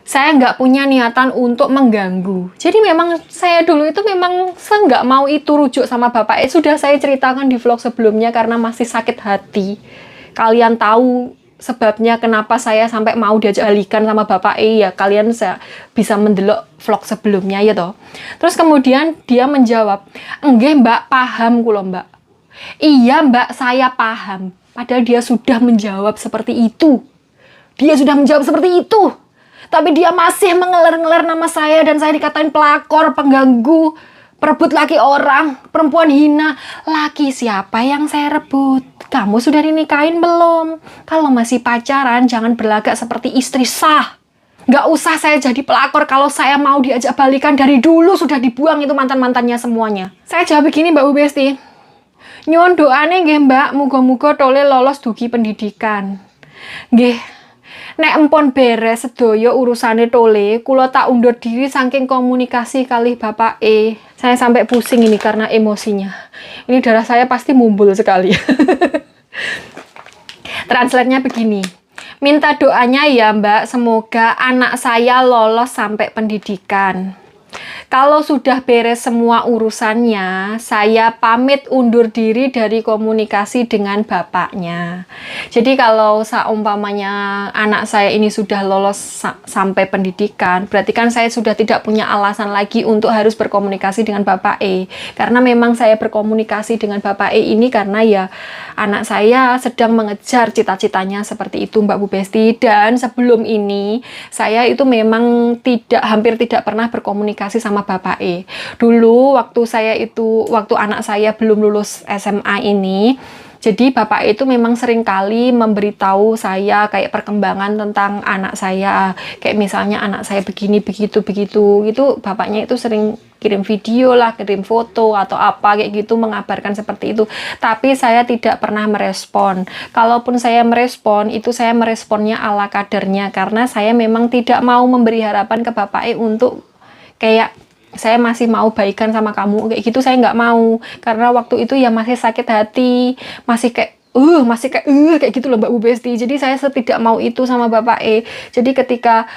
Saya nggak punya niatan untuk mengganggu. Jadi memang saya dulu itu memang nggak mau itu rujuk sama Bapak. Sudah saya ceritakan di vlog sebelumnya karena masih sakit hati. Kalian tahu sebabnya kenapa saya sampai mau diajak balikan sama bapak ya kalian bisa mendelok vlog sebelumnya ya toh. Terus kemudian dia menjawab, enggak mbak, paham kulo mbak. Iya mbak, saya paham. Padahal dia sudah menjawab seperti itu. Dia sudah menjawab seperti itu. Tapi dia masih mengeler-ngeler nama saya dan saya dikatain pelakor, pengganggu, perebut laki orang, perempuan hina. Laki siapa yang saya rebut? Kamu sudah dinikahin belum? Kalau masih pacaran, jangan berlagak seperti istri sah. Nggak usah saya jadi pelakor kalau saya mau diajak balikan dari dulu sudah dibuang itu mantan-mantannya semuanya. Saya jawab begini Mbak Bu Besti. Nyuwun doane nggih Mbak, muga-muga Tole lolos dugi pendidikan. Nggih. Nek empon beres sedaya urusane Tole, kula tak undur diri saking komunikasi kalih bapak Saya sampai pusing ini karena emosinya. Ini darah saya pasti mumbul sekali. Translate-nya begini. Minta doanya ya Mbak, semoga anak saya lolos sampai pendidikan. Kalau sudah beres semua urusannya, saya pamit undur diri dari komunikasi dengan bapaknya. Jadi kalau seumpamanya anak saya ini sudah lolos sampai pendidikan, berarti kan saya sudah tidak punya alasan lagi untuk harus berkomunikasi dengan bapak Karena memang saya berkomunikasi dengan bapak ini karena ya anak saya sedang mengejar cita-citanya seperti itu Mbak Bu Besti. Dan sebelum ini, saya itu memang hampir tidak pernah berkomunikasi sama bapak Dulu waktu anak saya belum lulus SMA ini, jadi bapak itu memang sering kali memberitahu saya kayak perkembangan tentang anak saya, kayak misalnya anak saya begini begitu itu bapaknya itu sering kirim video lah, kirim foto atau apa kayak gitu, mengabarkan seperti itu. Tapi saya tidak pernah merespon. Kalaupun saya merespon, itu saya meresponnya ala kadarnya karena saya memang tidak mau memberi harapan ke bapak untuk kayak saya masih mau baikan sama kamu kayak gitu, saya nggak mau karena waktu itu ya masih sakit hati, masih kayak gitu loh Mbak Bu Besti. Jadi saya tidak mau itu sama bapak Jadi ketika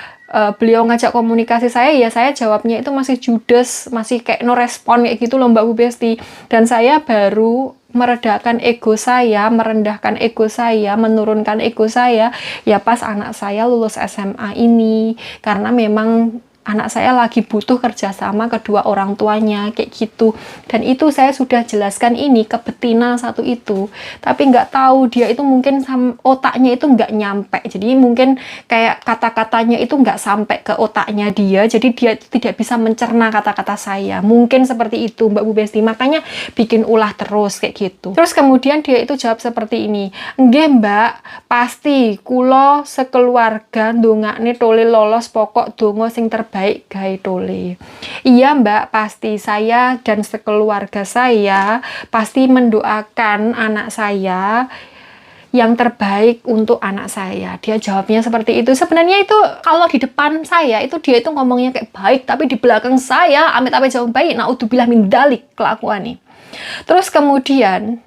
beliau ngajak komunikasi saya, ya saya jawabnya itu masih judes, masih kayak no respon kayak gitu loh Mbak Bu Besti. Dan saya baru meredakan ego saya, merendahkan ego saya, menurunkan ego saya ya pas anak saya lulus SMA ini, karena memang anak saya lagi butuh kerjasama kedua orang tuanya kayak gitu. Dan itu saya sudah jelaskan ini ke betina satu itu, tapi nggak tahu dia itu mungkin otaknya itu nggak nyampe, jadi mungkin kayak kata-katanya itu nggak sampai ke otaknya dia, jadi dia tidak bisa mencerna kata-kata saya, mungkin seperti itu Mbak Bu Besti, makanya bikin ulah terus kayak gitu. Terus kemudian dia itu jawab seperti ini, nggih Mbak, pasti kulo sekeluarga ndongakne Tole lolos, pokok donga sing baik gawe Tole. Iya Mbak, pasti saya dan sekeluarga saya pasti mendoakan anak saya yang terbaik untuk anak saya. Dia jawabnya seperti itu. Sebenarnya itu kalau di depan saya itu dia itu ngomongnya kayak baik, tapi di belakang saya amit-amit jauh baik. Naudzubillah min dalik kelakuan nih. Terus kemudian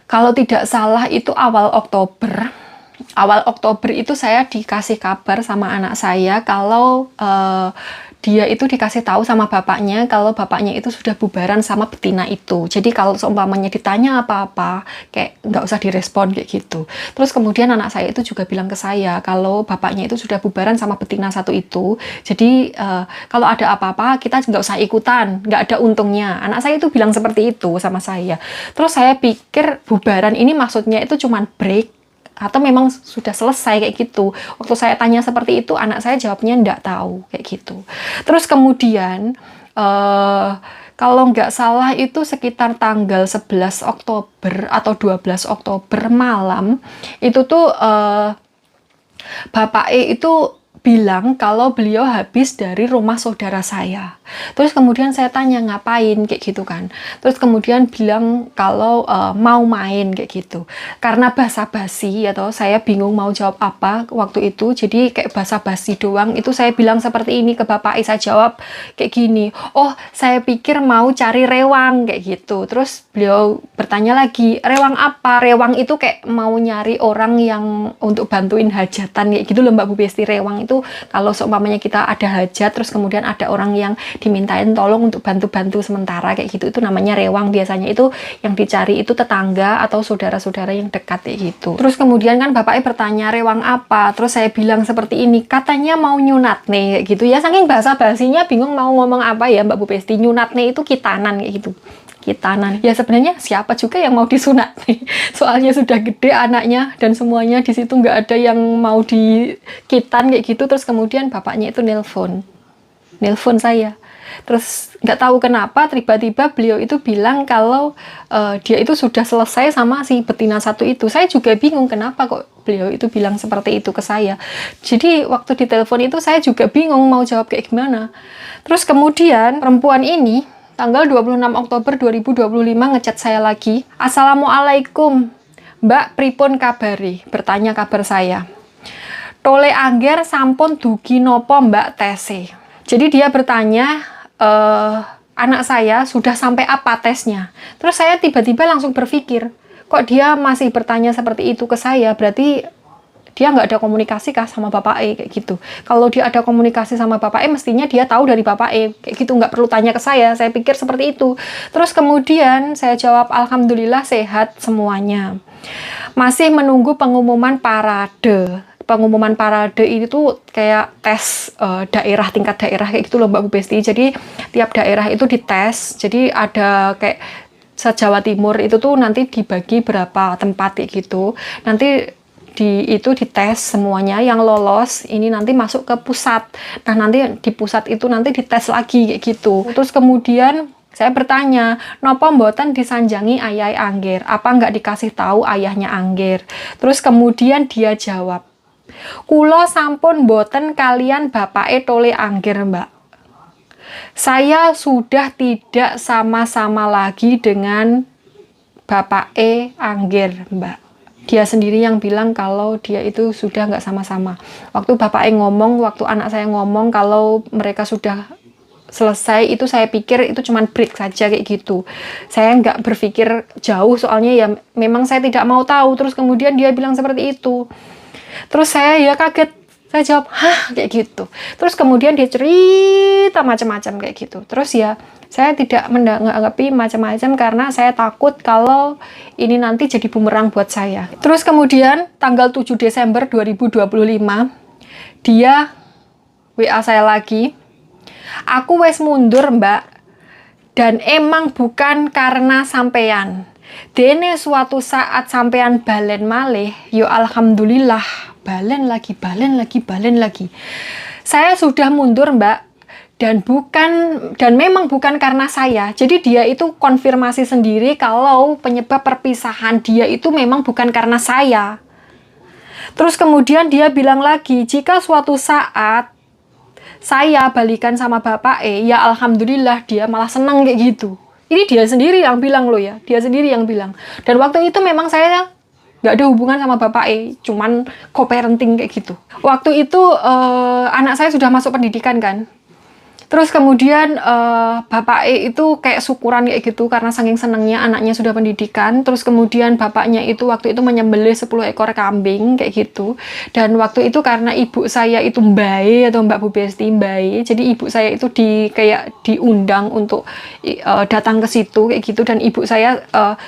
kalau tidak salah itu awal Oktober itu saya dikasih kabar sama anak saya kalau dia itu dikasih tahu sama bapaknya kalau bapaknya itu sudah bubaran sama betina itu. Jadi kalau seumpamanya ditanya apa-apa, kayak nggak usah direspon kayak gitu. Terus kemudian anak saya itu juga bilang ke saya kalau bapaknya itu sudah bubaran sama betina satu itu. Jadi kalau ada apa-apa kita nggak usah ikutan, nggak ada untungnya. Anak saya itu bilang seperti itu sama saya. Terus saya pikir bubaran ini maksudnya itu cuman break atau memang sudah selesai kayak gitu. Waktu saya tanya seperti itu, anak saya jawabnya enggak tahu kayak gitu. Terus kemudian kalau nggak salah itu sekitar tanggal 11 Oktober atau 12 Oktober malam itu tuh Bapak itu bilang kalau beliau habis dari rumah saudara saya. Terus kemudian saya tanya ngapain kayak gitu kan. Terus kemudian bilang kalau mau main kayak gitu. Karena basa-basi atau saya bingung mau jawab apa waktu itu. Jadi kayak basa-basi doang. Itu saya bilang seperti ini ke bapak. Saya jawab kayak gini. Oh, saya pikir mau cari rewang kayak gitu. Terus beliau bertanya lagi, rewang apa? Rewang itu kayak mau nyari orang yang untuk bantuin hajatan kayak gitu loh Mbak Bu Besti. Rewang itu itu kalau seumpamanya kita ada hajat, terus kemudian ada orang yang dimintain tolong untuk bantu-bantu sementara kayak gitu, itu namanya rewang. Biasanya itu yang dicari itu tetangga atau saudara-saudara yang dekat kayak gitu. Terus kemudian kan bapaknya bertanya, rewang apa? Terus saya bilang seperti ini, katanya mau nyunat nih kayak gitu ya. Saking basa-basinya bingung mau ngomong apa ya Mbak Bu Besti. Nyunat nih itu kitanan kayak gitu. Kitanan. Ya sebenarnya siapa juga yang mau disunat nih. Soalnya sudah gede anaknya dan semuanya di situ nggak ada yang mau dikitan kayak gitu. Terus kemudian bapaknya itu nelpon saya. Terus nggak tahu kenapa tiba-tiba beliau itu bilang kalau dia itu sudah selesai sama si betina satu itu. Saya juga bingung kenapa kok beliau itu bilang seperti itu ke saya. Jadi waktu ditelepon itu saya juga bingung mau jawab kayak gimana. Terus kemudian perempuan ini tanggal 26 Oktober 2025 ngechat saya lagi. Assalamualaikum, Mbak pripun kabari? Bertanya kabar saya. Tole angger sampun dugi nopo Mbak Tese. Jadi dia bertanya, anak saya sudah sampai apa tesnya? Terus saya tiba-tiba langsung berpikir, kok dia masih bertanya seperti itu ke saya? Berarti dia nggak ada komunikasi kah sama Bapak E kayak gitu. Kalau dia ada komunikasi sama Bapak E, mestinya dia tahu dari Bapak E kayak gitu, nggak perlu tanya ke saya. Saya pikir seperti itu. Terus kemudian saya jawab, alhamdulillah sehat semuanya. Masih menunggu pengumuman parade. Pengumuman parade ini tuh kayak tes daerah, tingkat daerah kayak gitu loh Mbak Bu Besti. Jadi tiap daerah itu dites. Jadi ada kayak se-Jawa Timur itu tuh nanti dibagi berapa tempat kayak gitu. Nanti itu dites semuanya, yang lolos ini nanti masuk ke pusat. Nah nanti di pusat itu nanti dites lagi kayak gitu. Terus kemudian saya bertanya, nopo mboten disanjangi ayah Angger? Apa nggak dikasih tahu ayahnya Angger? Terus kemudian dia jawab, kulo sampun mboten kalian bapake Tole Angger Mbak. Saya sudah tidak sama-sama lagi dengan Bapak Angger Mbak. Dia sendiri yang bilang kalau dia itu sudah nggak sama-sama. Waktu Bapak ngomong, waktu anak saya ngomong kalau mereka sudah selesai, itu saya pikir itu cuman break saja kayak gitu. Saya nggak berpikir jauh soalnya ya memang saya tidak mau tahu. Terus kemudian dia bilang seperti itu. Terus saya ya kaget. Saya jawab, hah kayak gitu. Terus kemudian dia cerita macam-macam kayak gitu. Terus ya saya tidak menanggapi macam-macam karena saya takut kalau ini nanti jadi bumerang buat saya. Terus kemudian tanggal 7 Desember 2025 dia WA saya lagi. Aku wes mundur Mbak. Dan emang bukan karena sampean. Dene suatu saat sampean balen malih, yo alhamdulillah, balen lagi. Saya sudah mundur Mbak, dan memang bukan karena saya. Jadi dia itu konfirmasi sendiri kalau penyebab perpisahan dia itu memang bukan karena saya. Terus kemudian dia bilang lagi, jika suatu saat saya balikan sama Bapak ya alhamdulillah, dia malah senang kayak gitu. Ini dia sendiri yang bilang loh ya, dia sendiri yang bilang. Dan waktu itu memang saya nggak ada hubungan sama Bapak cuman co-parenting kayak gitu. Waktu itu anak saya sudah masuk pendidikan kan. Terus kemudian Bapak itu kayak syukuran kayak gitu karena saking senangnya anaknya sudah pendidikan. Terus kemudian bapaknya itu waktu itu menyembelih 10 ekor kambing kayak gitu. Dan waktu itu karena ibu saya itu Mbak atau Mbak Bu Besti Mbak, jadi ibu saya itu kayak diundang untuk datang ke situ kayak gitu. Dan ibu saya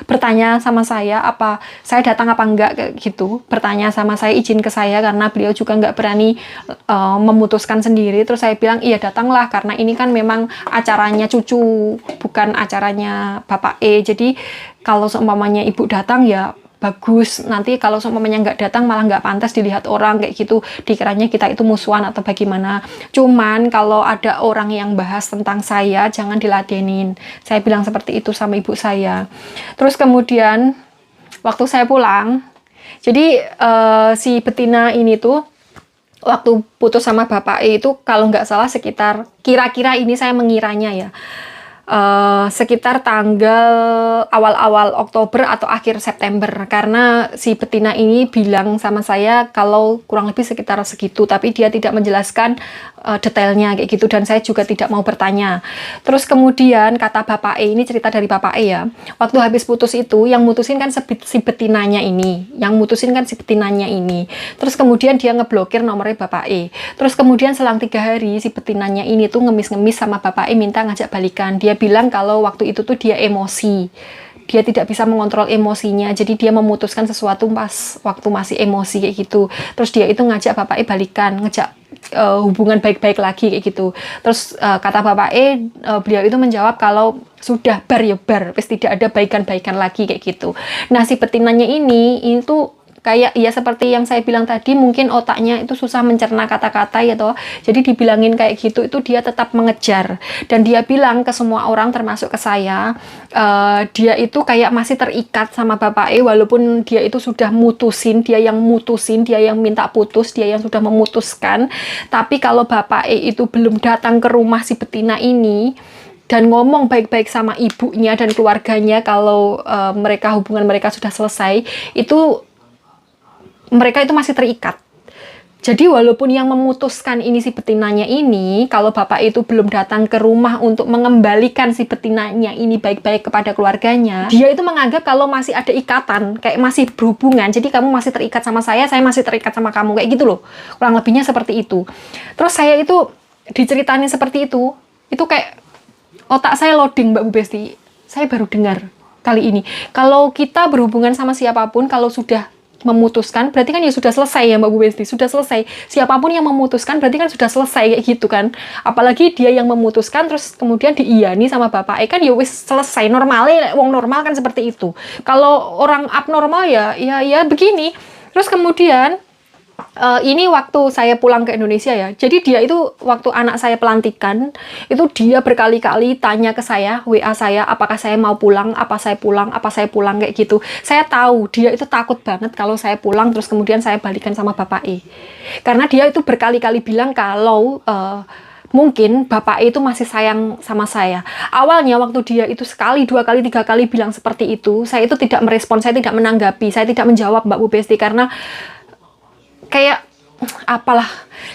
bertanya sama saya apa saya datang apa enggak kayak gitu. Bertanya sama saya, izin ke saya karena beliau juga nggak berani memutuskan sendiri. Terus saya bilang iya datanglah karena ini kan memang acaranya cucu, bukan acaranya Bapak Jadi kalau seumpamanya ibu datang ya bagus. Nanti kalau seumpamanya nggak datang malah nggak pantas dilihat orang kayak gitu. Dikiranya kita itu musuhan atau bagaimana. Cuman kalau ada orang yang bahas tentang saya, jangan diladenin. Saya bilang seperti itu sama ibu saya. Terus kemudian waktu saya pulang, jadi si betina ini tuh waktu putus sama Bapak itu kalau nggak salah sekitar, kira-kira ini saya mengiranya ya, sekitar tanggal awal-awal Oktober atau akhir September, karena si betina ini bilang sama saya kalau kurang lebih sekitar segitu, tapi dia tidak menjelaskan detailnya kayak gitu, dan saya juga tidak mau bertanya. Terus kemudian kata Bapak E, ini cerita dari Bapak E ya, waktu habis putus itu yang mutusin kan si betinanya ini, terus kemudian dia ngeblokir nomornya Bapak E. Terus kemudian selang 3 hari si betinanya ini tuh ngemis-ngemis sama Bapak E minta ngajak balikan. Dia bilang kalau waktu itu tuh dia emosi, dia tidak bisa mengontrol emosinya, jadi dia memutuskan sesuatu pas waktu masih emosi kayak gitu. Terus dia itu ngajak Bapak E balikan, ngajak hubungan baik-baik lagi kayak gitu. Terus kata Bapak E, beliau itu menjawab kalau sudah bar ya bar, wis tidak ada baikan-baikan lagi kayak gitu. Nah si betinanya ini itu kayak ya seperti yang saya bilang tadi, mungkin otaknya itu susah mencerna kata-kata ya toh. Jadi dibilangin kayak gitu itu dia tetap mengejar, dan dia bilang ke semua orang termasuk ke saya, dia itu kayak masih terikat sama Bapak E walaupun dia itu sudah mutusin, dia yang minta putus, dia yang sudah memutuskan. Tapi kalau Bapak E itu belum datang ke rumah si betina ini dan ngomong baik-baik sama ibunya dan keluarganya kalau hubungan mereka sudah selesai, itu mereka itu masih terikat. Jadi walaupun yang memutuskan ini si betinanya ini, kalau Bapak itu belum datang ke rumah untuk mengembalikan si betinanya ini baik-baik kepada keluarganya, dia itu menganggap kalau masih ada ikatan, kayak masih berhubungan. Jadi kamu masih terikat sama saya masih terikat sama kamu, kayak gitu loh. Kurang lebihnya seperti itu. Terus saya itu diceritain seperti itu kayak otak saya loading, Mbak Bu Besti. Saya baru dengar kali ini. Kalau kita berhubungan sama siapapun, kalau sudah memutuskan, berarti kan ya sudah selesai ya Mbak Bu Besti, sudah selesai. Siapapun yang memutuskan berarti kan sudah selesai kayak gitu kan. Apalagi dia yang memutuskan terus kemudian diiyani sama Bapak kan ya wis selesai. Normalnya wong normal kan seperti itu. Kalau orang abnormal ya begini. Terus kemudian ini waktu saya pulang ke Indonesia ya. Jadi dia itu waktu anak saya pelantikan, itu dia berkali-kali tanya ke saya, WA saya, apakah saya mau pulang, apa saya pulang kayak gitu. Saya tahu dia itu takut banget kalau saya pulang terus kemudian saya balikan sama Bapak E. Karena dia itu berkali-kali bilang kalau mungkin Bapak E itu masih sayang sama saya. Awalnya waktu dia itu sekali, 2 kali, 3 kali bilang seperti itu, saya itu tidak merespon, saya tidak menanggapi, saya tidak menjawab Mbak Bu Besti, karena kayak apalah,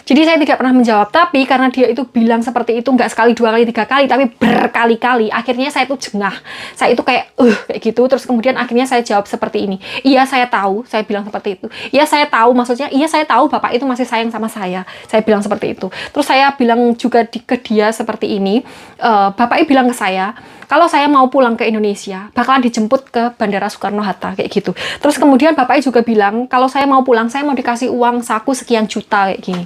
jadi saya tidak pernah menjawab. Tapi karena dia itu bilang seperti itu nggak sekali, 2 kali, 3 kali, tapi berkali-kali, akhirnya saya itu jengah, saya itu kayak kayak gitu. Terus kemudian akhirnya saya jawab seperti ini, iya saya tahu, saya bilang seperti itu, iya saya tahu, maksudnya iya saya tahu Bapak itu masih sayang sama saya bilang seperti itu. Terus saya bilang juga ke dia seperti ini, Bapak bilang ke saya kalau saya mau pulang ke Indonesia, bakalan dijemput ke Bandara Soekarno-Hatta, kayak gitu. Terus kemudian Bapak juga bilang, kalau saya mau pulang, saya mau dikasih uang saku sekian juta, kayak gini,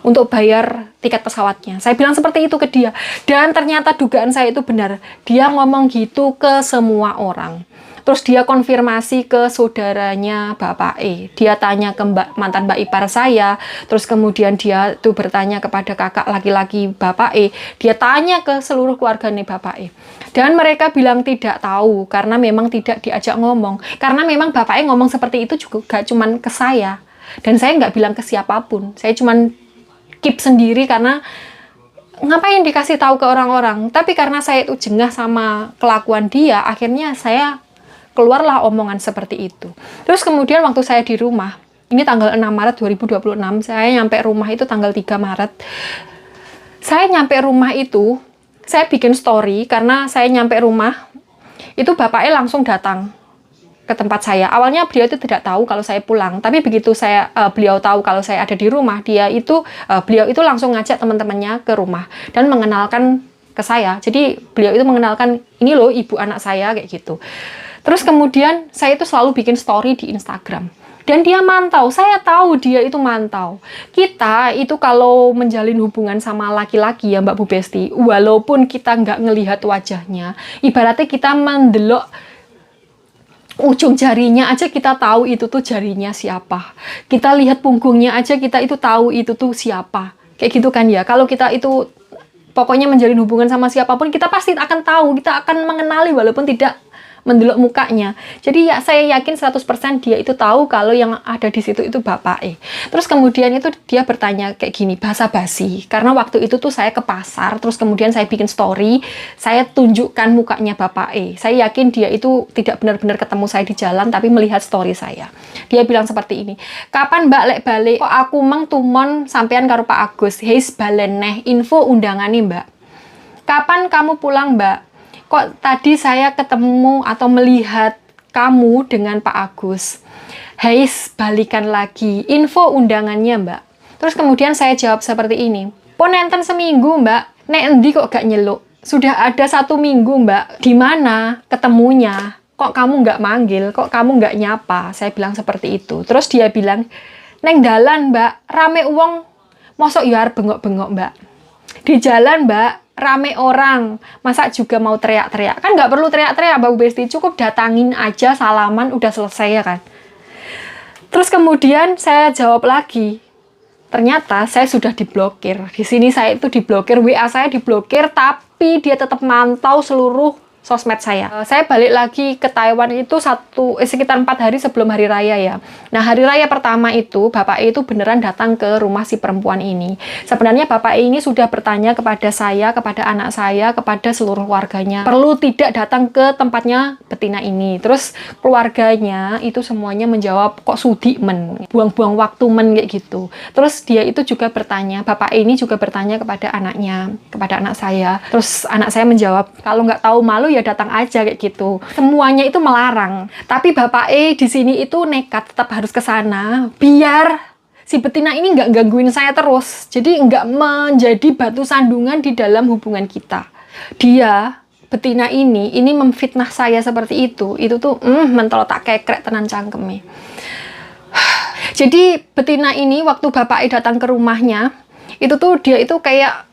untuk bayar tiket pesawatnya. Saya bilang seperti itu ke dia. Dan ternyata dugaan saya itu benar. Dia ngomong gitu ke semua orang. Terus dia konfirmasi ke saudaranya Bapak E. Dia tanya ke mantan Mbak ipar saya. Terus kemudian dia tuh bertanya kepada kakak laki-laki Bapak E. Dia tanya ke seluruh keluarganya Bapak E. Dan mereka bilang tidak tahu karena memang tidak diajak ngomong. Karena memang Bapak E ngomong seperti itu juga gak cuman ke saya. Dan saya nggak bilang ke siapapun. Saya cuman keep sendiri karena ngapain dikasih tahu ke orang-orang. Tapi karena saya itu jengah sama kelakuan dia, akhirnya saya keluarlah omongan seperti itu. Terus kemudian waktu saya di rumah, ini tanggal 6 Maret 2026, saya nyampe rumah itu tanggal 3 Maret. Saya nyampe rumah itu, saya bikin story karena saya nyampe rumah, itu bapaknya langsung datang ke tempat saya. Awalnya beliau itu tidak tahu kalau saya pulang, tapi begitu beliau tahu kalau saya ada di rumah, beliau itu langsung ngajak teman-temannya ke rumah dan mengenalkan ke saya. Jadi beliau itu mengenalkan, ini loh ibu anak saya, kayak gitu. Terus kemudian saya itu selalu bikin story di Instagram. Dan dia mantau, saya tahu dia itu mantau. Kita itu kalau menjalin hubungan sama laki-laki ya Mbak Bu Besti, walaupun kita nggak ngelihat wajahnya, ibaratnya kita mendelok ujung jarinya aja kita tahu itu tuh jarinya siapa. Kita lihat punggungnya aja kita itu tahu itu tuh siapa. Kayak gitu kan ya. Kalau kita itu pokoknya menjalin hubungan sama siapapun, kita pasti akan tahu, kita akan mengenali walaupun tidak mendelok mukanya. Jadi ya saya yakin 100% dia itu tahu kalau yang ada di situ itu bapaknya. Terus kemudian itu dia bertanya kayak gini, basa-basi. Karena waktu itu tuh saya ke pasar, terus kemudian saya bikin story, saya tunjukkan mukanya bapaknya. Saya yakin dia itu tidak benar-benar ketemu saya di jalan, tapi melihat story saya. Dia bilang seperti ini, kapan Mbak lek balik? Kok aku mang tumon sampean karo Pak Agus? Heis balen neh info undangan nih Mbak. Kapan kamu pulang Mbak? Kok tadi saya ketemu atau melihat kamu dengan Pak Agus? Heis balikan lagi info undangannya Mbak. Terus kemudian saya jawab seperti ini, pon nenten seminggu Mbak, nek endi kok gak nyeluk? Sudah ada 1 minggu Mbak, di mana ketemunya? Kok kamu nggak manggil, kok kamu nggak nyapa? Saya bilang seperti itu. Terus dia bilang, neng dalan Mbak, rame uang, mosok ya arep bengok-bengok Mbak. Di jalan Mbak, rame orang, masa juga mau teriak-teriak? Kan nggak perlu teriak-teriak Mbak Besti, cukup datangin aja, salaman, udah selesai ya kan. Terus kemudian saya jawab lagi, ternyata saya sudah diblokir. Di sini saya itu diblokir, WA saya diblokir, tapi dia tetap mantau seluruh sosmed saya. Saya balik lagi ke Taiwan itu sekitar 4 hari sebelum hari raya ya. Nah, hari raya pertama itu bapak itu beneran datang ke rumah si perempuan ini. Sebenarnya bapak ini sudah bertanya kepada saya, kepada anak saya, kepada seluruh warganya, perlu tidak datang ke tempatnya betina ini. Terus keluarganya itu semuanya menjawab, kok sudi men, buang-buang waktu men kayak gitu. Terus dia itu juga bertanya, bapak ini juga bertanya kepada anaknya, kepada anak saya. Terus anak saya menjawab, kalau nggak tahu malu ya datang aja kayak gitu. Semuanya itu melarang. Tapi bapak di sini itu nekat tetap harus ke sana biar si betina ini nggak gangguin saya terus. Jadi nggak menjadi batu sandungan di dalam hubungan kita. Dia betina ini memfitnah saya seperti itu. Itu tuh mentol tak kekrek tenan cangkeme. Jadi betina ini waktu bapak datang ke rumahnya, itu tuh dia itu kayak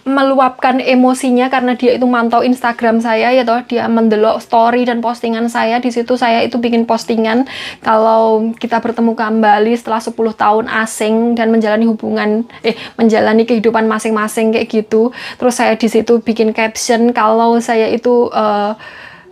meluapkan emosinya karena dia itu mantau Instagram saya ya toh, dia mendelok story dan postingan saya. Di situ saya itu bikin postingan kalau kita bertemu kembali setelah 10 tahun asing dan menjalani kehidupan masing-masing kayak gitu. Terus saya di situ bikin caption kalau saya itu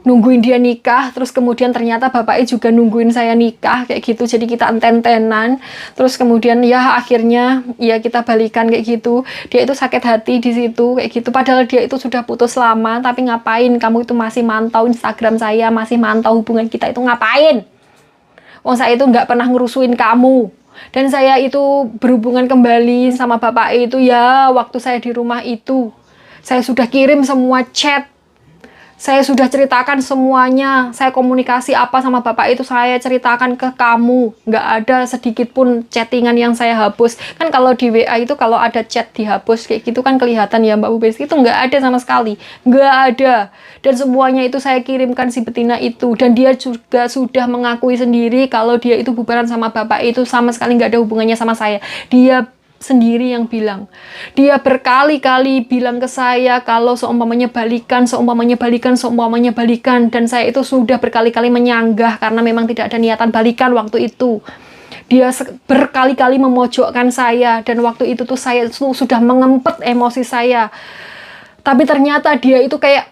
nungguin dia nikah, terus kemudian ternyata bapaknya juga nungguin saya nikah kayak gitu, jadi kita enten-tenan. Terus kemudian ya akhirnya ya kita balikan kayak gitu. Dia itu sakit hati di situ kayak gitu, padahal dia itu sudah putus lama. Tapi ngapain kamu itu masih mantau Instagram saya, masih mantau hubungan kita itu, ngapain? Wong saya itu nggak pernah ngerusuin kamu. Dan saya itu berhubungan kembali sama bapak itu ya waktu saya di rumah itu. Saya sudah kirim semua chat, saya sudah ceritakan semuanya. Saya komunikasi apa sama bapak itu saya ceritakan ke kamu. Nggak ada sedikit pun chattingan yang saya hapus. Kan kalau di WA itu kalau ada chat dihapus kayak gitu kan kelihatan ya Mbak Besti, itu nggak ada sama sekali. Nggak ada. Dan semuanya itu saya kirimkan si betina itu. Dan dia juga sudah mengakui sendiri kalau dia itu bubaran sama bapak itu sama sekali nggak ada hubungannya sama saya. Dia sendiri yang bilang. Dia berkali-kali bilang ke saya kalau seumpamanya balikan, dan saya itu sudah berkali-kali menyanggah karena memang tidak ada niatan balikan waktu itu. Dia berkali-kali memojokkan saya dan waktu itu tuh saya sudah mengempet emosi saya. Tapi ternyata dia itu kayak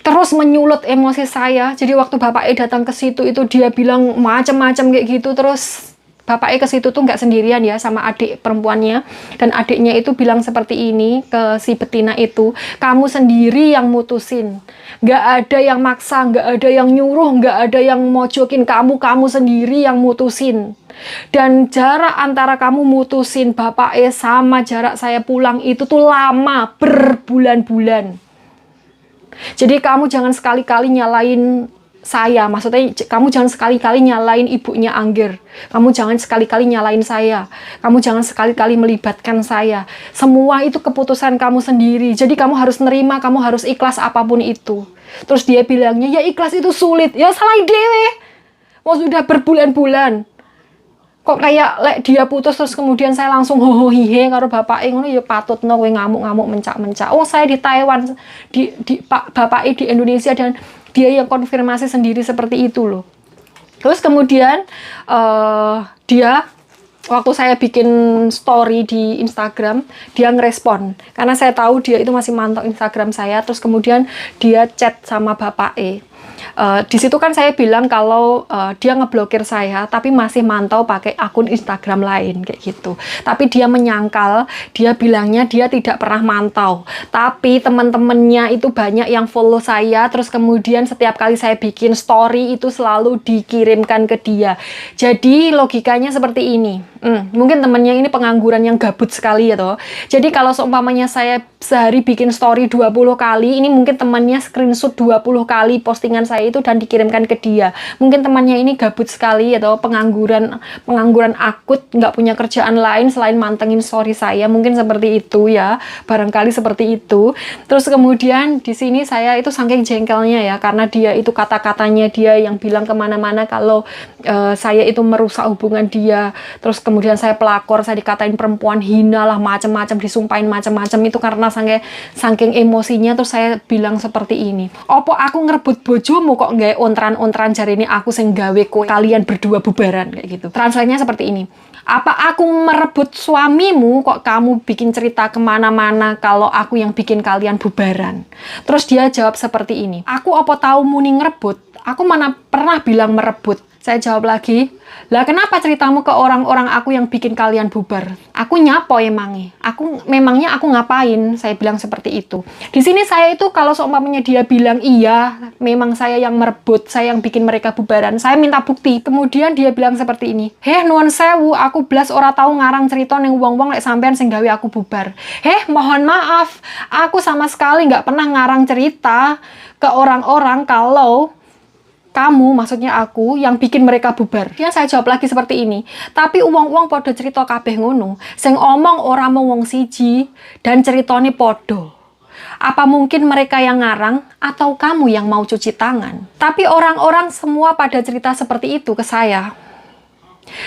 terus menyulut emosi saya. Jadi waktu bapaknya datang ke situ itu dia bilang macam-macam kayak gitu. Terus bapaknya ke situ tuh nggak sendirian ya, sama adik perempuannya. Dan adiknya itu bilang seperti ini ke si betina itu, kamu sendiri yang mutusin. Nggak ada yang maksa, nggak ada yang nyuruh, nggak ada yang mojokin kamu. Kamu sendiri yang mutusin. Dan jarak antara kamu mutusin bapaknya sama jarak saya pulang itu tuh lama, berbulan-bulan. Jadi kamu jangan sekali-kali nyalain saya, maksudnya kamu jangan sekali-kali nyalain ibunya Angger, kamu jangan sekali-kali nyalain saya, kamu jangan sekali-kali melibatkan saya. Semua itu keputusan kamu sendiri, jadi kamu harus nerima, kamu harus ikhlas apapun itu. Terus dia bilangnya, ya ikhlas itu sulit, ya salah dewe, mau sudah berbulan-bulan. Kok kayak dia putus terus kemudian saya langsung hohohihe karo bapak ngono ya patut no kowe ngamuk-ngamuk mencak-mencak. Oh saya di Taiwan, bapak di Indonesia dan dia yang konfirmasi sendiri seperti itu loh. Terus kemudian dia waktu saya bikin story di Instagram, dia ngerespon. Karena saya tahu dia itu masih mantau Instagram saya, terus kemudian dia chat sama bapak di situ kan saya bilang kalau dia ngeblokir saya, tapi masih mantau pakai akun Instagram lain kayak gitu. Tapi dia menyangkal, dia bilangnya dia tidak pernah mantau. Tapi teman-temannya itu banyak yang follow saya, terus kemudian setiap kali saya bikin story itu selalu dikirimkan ke dia. Jadi logikanya seperti ini. Mungkin temennya ini pengangguran yang gabut sekali ya toh. Jadi kalau seumpamanya saya sehari bikin story 20 kali, ini mungkin temannya screenshot 20 kali postingan saya itu dan dikirimkan ke dia. Mungkin temannya ini gabut sekali ya toh, pengangguran akut, nggak punya kerjaan lain selain mantengin story saya. Mungkin seperti itu ya, barangkali seperti itu. Terus kemudian di sini saya itu saking jengkelnya ya, karena dia itu kata-katanya dia yang bilang kemana-mana kalau saya itu merusak hubungan dia. Terus kemudian saya pelakor, saya dikatain perempuan hina lah, macam-macam, disumpahin macam-macam. Itu karena saking emosinya. Terus saya bilang seperti ini, opo aku ngerebut bojomu kok nggak ontran-ontran jari ini aku sing gawe kowe kalian berdua bubaran kayak gitu. Translate-nya seperti ini, apa aku merebut suamimu kok kamu bikin cerita kemana-mana kalau aku yang bikin kalian bubaran. Terus dia jawab seperti ini, aku apa tahu muni ngerebut, aku mana pernah bilang merebut. Saya jawab lagi, lah kenapa ceritamu ke orang-orang aku yang bikin kalian bubar? Aku nyapo emangnya? Memangnya aku ngapain? Saya bilang seperti itu. Di sini saya itu kalau seumpamanya dia bilang iya, memang saya yang merebut, saya yang bikin mereka bubaran, saya minta bukti. Kemudian dia bilang seperti ini, heh nuwun sewu, aku blas ora tahu ngarang cerita neng wong-wong lek sampean sing gawe aku bubar. Heh mohon maaf, aku sama sekali nggak pernah ngarang cerita ke orang-orang kalau kamu, maksudnya aku, yang bikin mereka bubar. Dia saya jawab lagi seperti ini. Tapi uang-uang podo cerita kabeh ngono. Sing omong ora mau wong siji dan ceritane podo. Apa mungkin mereka yang ngarang atau kamu yang mau cuci tangan? Tapi orang-orang semua pada cerita seperti itu ke saya.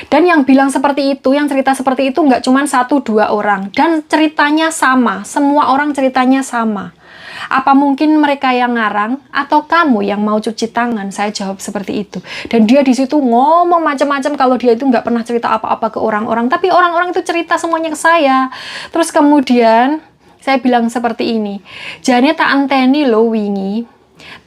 Dan yang bilang seperti itu, yang cerita seperti itu nggak cuma 1-2 orang. Dan ceritanya sama. Semua orang ceritanya sama. Apa mungkin mereka yang ngarang atau kamu yang mau cuci tangan? Saya jawab seperti itu. Dan dia di situ ngomong macam-macam kalau dia itu nggak pernah cerita apa-apa ke orang-orang. Tapi orang-orang itu cerita semuanya ke saya. Terus kemudian saya bilang seperti ini. Jane tak anteni lo wingi.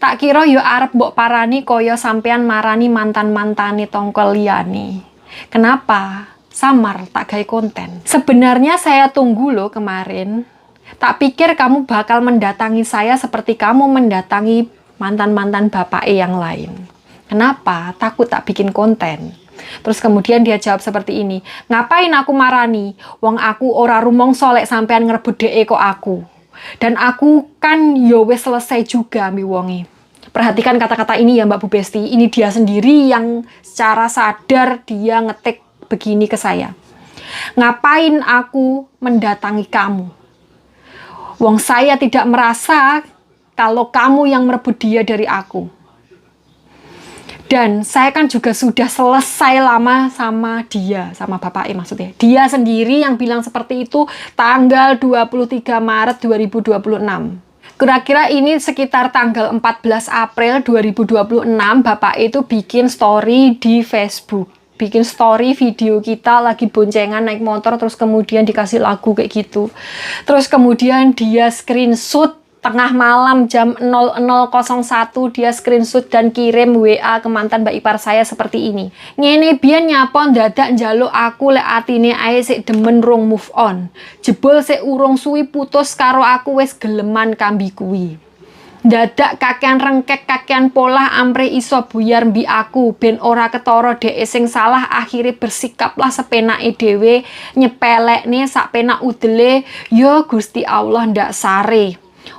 Tak kira yo arep mbok parani koyo sampean marani mantan-mantane tongkol liyane. Kenapa? Samar tak gawe konten. Sebenarnya saya tunggu lo kemarin. Tak pikir kamu bakal mendatangi saya seperti kamu mendatangi mantan-mantan bapak yang lain. Kenapa? Takut tak bikin konten. Terus kemudian dia jawab seperti ini, ngapain aku marani? Wong aku ora rumangsa lek sampean ngrebut dhek kok aku. Dan aku kan yo wis selesai juga mi wonge. Perhatikan kata-kata ini ya Mbak Bu Besti. Ini dia sendiri yang secara sadar dia ngetik begini ke saya. Ngapain aku mendatangi kamu? Wong saya tidak merasa kalau kamu yang merebut dia dari aku. Dan saya kan juga sudah selesai lama sama dia, sama bapaknya maksudnya. Dia sendiri yang bilang seperti itu tanggal 23 Maret 2026. Kira-kira ini sekitar tanggal 14 April 2026 bapak itu bikin story di Facebook. Bikin story video kita lagi boncengan naik motor terus kemudian dikasih lagu kayak gitu. Terus kemudian dia screenshot tengah malam jam 00.01 dia screenshot dan kirim WA ke mantan mbak ipar saya seperti ini. Ngene biyen nyapa dadak njaluk aku lek atine ae sik demen rung move on. Jebul sik urung suwi putus karo aku wis geleman kambi kuwi. Dadak kakean rengkek kakean pola ampre iso buyar mbi aku ben ora ketara dhek sing salah akhirnya bersikaplah sepenake dhewe nyepelekne sak penak udele ya Gusti Allah ndak sare.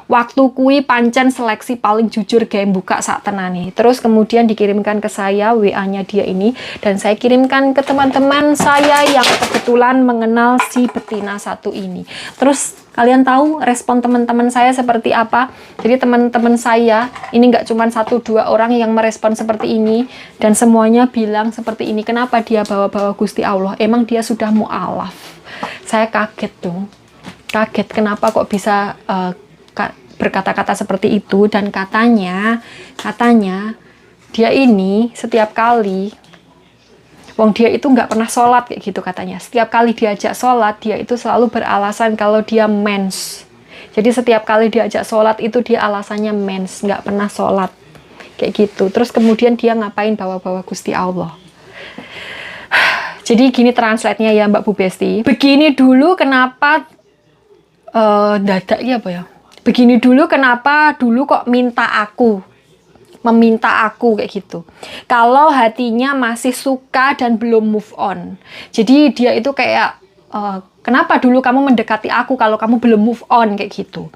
Waktu kui pancen seleksi paling jujur gawe buka sak tenane. Terus kemudian dikirimkan ke saya WA-nya dia ini dan saya kirimkan ke teman-teman saya yang kebetulan mengenal si betina satu ini. Terus kalian tahu respon teman-teman saya seperti apa? Jadi teman-teman saya ini nggak cuma 1-2 orang yang merespon seperti ini dan semuanya bilang seperti ini. Kenapa dia bawa-bawa Gusti Allah? Emang dia sudah mu'alaf. Saya kaget tuh. Kaget kenapa kok bisa berkata-kata seperti itu dan katanya dia ini setiap kali Wong dia itu nggak pernah sholat kayak gitu katanya. Setiap kali diajak sholat, dia itu selalu beralasan kalau dia mens. Jadi setiap kali diajak sholat itu dia alasannya mens, nggak pernah sholat kayak gitu. Terus kemudian dia ngapain bawa-bawa Gusti Allah. Jadi gini translate-nya ya Mbak Bu Besti. Begini dulu kenapa dadak ya apa ya? Begini dulu kenapa dulu kok meminta aku kayak gitu. Kalau hatinya masih suka dan belum move on. Jadi dia itu kayak kenapa dulu kamu mendekati aku kalau kamu belum move on kayak gitu.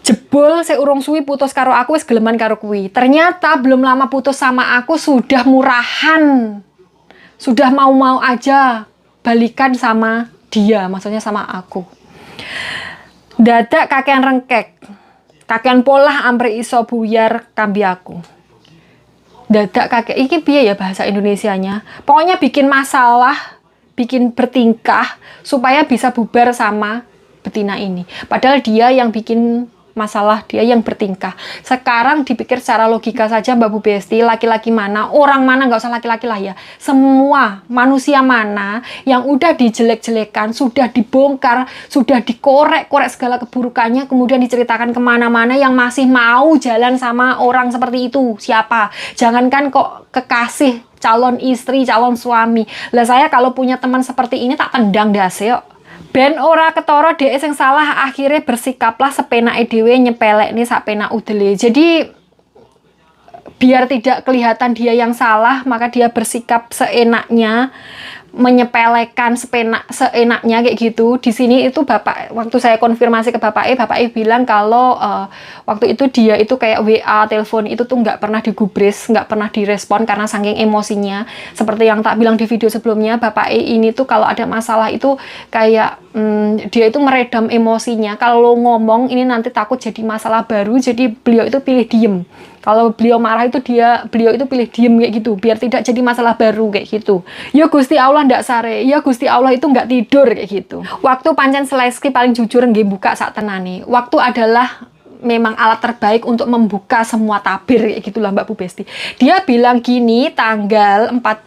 Jebul seurung suwi putus karo aku wis geleman karo kuwi. Ternyata belum lama putus sama aku sudah murahan. Sudah mau-mau aja balikan sama dia, maksudnya sama aku. Dadak kakean rengkek. Kakean polah ampre iso buyar kambi aku. Dadak kakek iki piye ya bahasa Indonesianya? Pokoknya bikin masalah, bikin bertingkah supaya bisa bubar sama betina ini. Padahal dia yang bikin masalah, dia yang bertingkah. Sekarang dipikir secara logika saja Mbak Bu Besti, laki-laki mana, orang mana, nggak usah laki-laki lah ya, semua manusia mana yang udah dijelek-jelekan, sudah dibongkar, sudah dikorek-korek segala keburukannya, kemudian diceritakan kemana-mana, yang masih mau jalan sama orang seperti itu siapa? Jangankan kok kekasih, calon istri, calon suami. Lah saya kalau punya teman seperti ini tak tendang dase yuk. Ben ora ketara dhek sing salah, akhirnya bersikaplah sepenake dhewe nyepelekne sak penak udele. Jadi biar tidak kelihatan dia yang salah, maka dia bersikap seenaknya, menyepelekan seenaknya kayak gitu. Di sini itu bapak, waktu saya konfirmasi ke Bapak E bilang kalau waktu itu dia itu kayak WA, telepon itu tuh nggak pernah digubris, nggak pernah direspon karena saking emosinya. Seperti yang tak bilang di video sebelumnya, Bapak E ini tuh kalau ada masalah itu kayak dia itu meredam emosinya. Kalau ngomong ini nanti takut jadi masalah baru, jadi beliau itu pilih diem. Kalau beliau marah itu beliau itu pilih diem kayak gitu, biar tidak jadi masalah baru kayak gitu. Ya Gusti Allah ndak sare, ya Gusti Allah itu nggak tidur kayak gitu. Waktu pancen Seleski paling jujur nggih buka sak tenane. Waktu adalah memang alat terbaik untuk membuka semua tabir kayak gitulah Mbak Bu Besti. Dia bilang gini tanggal 14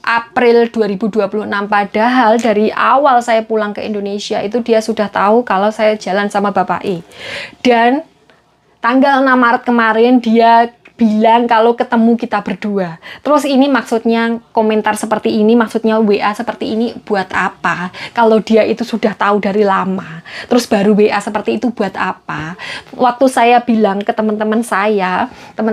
April 2026, padahal dari awal saya pulang ke Indonesia itu dia sudah tahu kalau saya jalan sama Bapak E. Dan tanggal 6 Maret kemarin dia bilang kalau ketemu kita berdua. Terus ini maksudnya komentar seperti ini, maksudnya WA seperti ini buat apa? Kalau dia itu sudah tahu dari lama. Terus baru WA seperti itu buat apa? Waktu saya bilang ke teman-teman saya,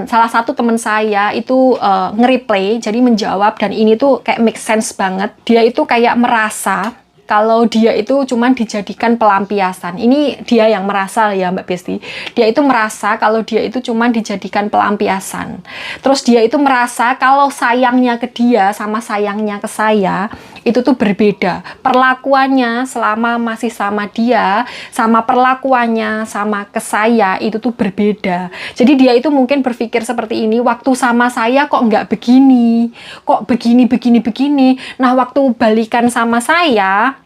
salah satu teman saya itu nge-replay, jadi menjawab, dan ini tuh kayak make sense banget. Dia itu kayak merasa kalau dia itu cuman dijadikan pelampiasan. Ini dia yang merasa ya Mbak Besti. Dia itu merasa kalau dia itu cuman dijadikan pelampiasan. Terus dia itu merasa kalau sayangnya ke dia sama sayangnya ke saya itu tuh berbeda. Perlakuannya selama masih sama dia, sama perlakuannya sama ke saya itu tuh berbeda. Jadi dia itu mungkin berpikir seperti ini, waktu sama saya kok nggak begini, kok begini. Nah waktu balikan sama saya,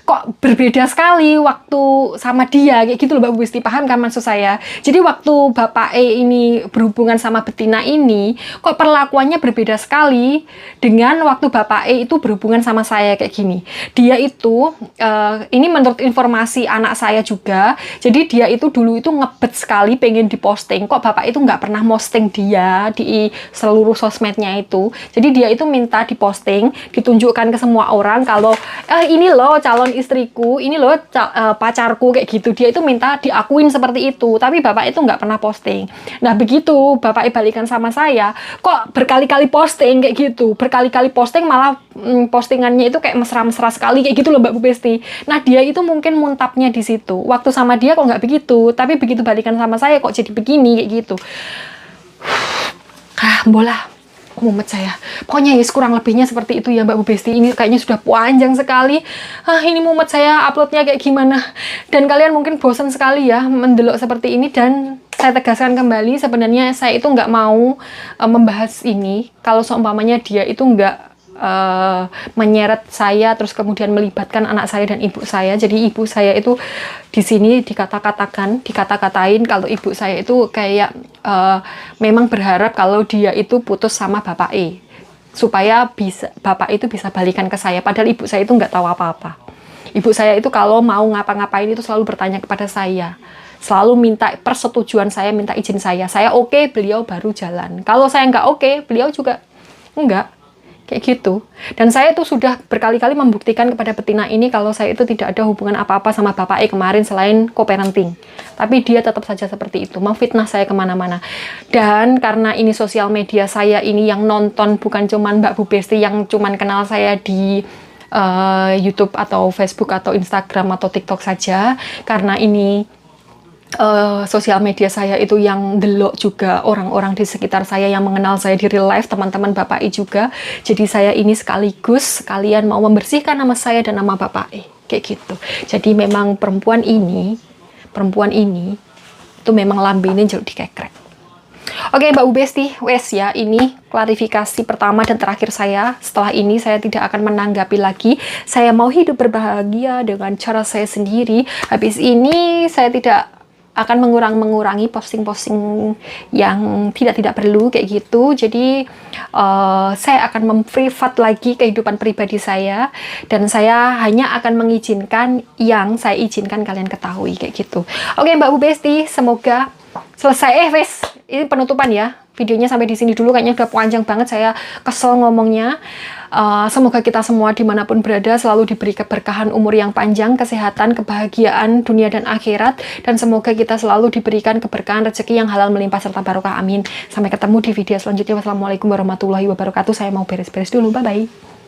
kok berbeda sekali waktu sama dia kayak gitu loh Mbak Besti, paham kan maksud saya? Jadi waktu Bapak E ini berhubungan sama betina ini kok perlakuannya berbeda sekali dengan waktu Bapak E itu berhubungan sama saya kayak gini. Dia itu ini menurut informasi anak saya juga, jadi dia itu dulu itu ngebet sekali pengen diposting, kok Bapak itu nggak pernah posting dia di seluruh sosmednya itu. Jadi dia itu minta diposting, ditunjukkan ke semua orang kalau ini loh calon istriku, ini loh pacarku kayak gitu. Dia itu minta diakuin seperti itu, tapi Bapak itu nggak pernah posting. Nah begitu Bapak balikan sama saya, kok berkali-kali posting kayak gitu, berkali-kali posting, malah postingannya itu kayak mesra-mesra sekali kayak gitu loh Mbak Bu Besti. Nah dia itu mungkin muntapnya di situ. Waktu sama dia kok nggak begitu, tapi begitu balikan sama saya kok jadi begini kayak gitu. Bola mumet saya. Pokoknya ya kurang lebihnya seperti itu ya Mbak Bu Besti. Ini kayaknya sudah panjang sekali. Ini mumet saya uploadnya kayak gimana. Dan kalian mungkin bosan sekali ya mendelok seperti ini. Dan saya tegaskan kembali, sebenarnya saya itu nggak mau membahas ini kalau seumpamanya dia itu nggak menyeret saya, terus kemudian melibatkan anak saya dan ibu saya. Jadi ibu saya itu di sini dikata-katain kalau ibu saya itu kayak memang berharap kalau dia itu putus sama Bapak E, supaya Bapak itu bisa balikan ke saya. Padahal ibu saya itu nggak tahu apa-apa. Ibu saya itu kalau mau ngapa-ngapain itu selalu bertanya kepada saya, selalu minta persetujuan saya, minta izin saya. Saya oke, beliau baru jalan. Kalau saya nggak oke, beliau juga enggak. Kayak gitu. Dan saya tuh sudah berkali-kali membuktikan kepada betina ini kalau saya itu tidak ada hubungan apa-apa sama Bapak E kemarin selain co-parenting. Tapi dia tetap saja seperti itu, memfitnah saya kemana-mana. Dan karena ini sosial media saya ini yang nonton bukan cuman Mbak Bu Besti yang cuman kenal saya di YouTube atau Facebook atau Instagram atau TikTok saja. Karena ini sosial media saya itu yang delok juga orang-orang di sekitar saya yang mengenal saya di real life, teman-teman Bapak E juga. Jadi saya ini sekaligus sekalian mau membersihkan nama saya dan nama Bapak E, kayak gitu. Jadi memang perempuan ini itu memang lambene jeruk dikekrek. Oke Mbak Bu Besti, wes ya, ini klarifikasi pertama dan terakhir saya. Setelah ini saya tidak akan menanggapi lagi. Saya mau hidup berbahagia dengan cara saya sendiri. Habis ini saya tidak akan mengurangi posting-posting yang tidak perlu kayak gitu. Jadi saya akan memprivat lagi kehidupan pribadi saya, dan saya hanya akan mengizinkan yang saya izinkan kalian ketahui kayak gitu. Oke Mbak Bu Besti, semoga selesai. Wes, ini penutupan ya. Videonya sampai di sini dulu, kayaknya udah panjang banget, saya kesel ngomongnya. Semoga kita semua dimanapun berada selalu diberi keberkahan umur yang panjang, kesehatan, kebahagiaan dunia dan akhirat, dan semoga kita selalu diberikan keberkahan rezeki yang halal melimpah serta barokah, amin. Sampai ketemu di video selanjutnya. Wassalamualaikum warahmatullahi wabarakatuh. Saya mau beres-beres dulu, bye-bye.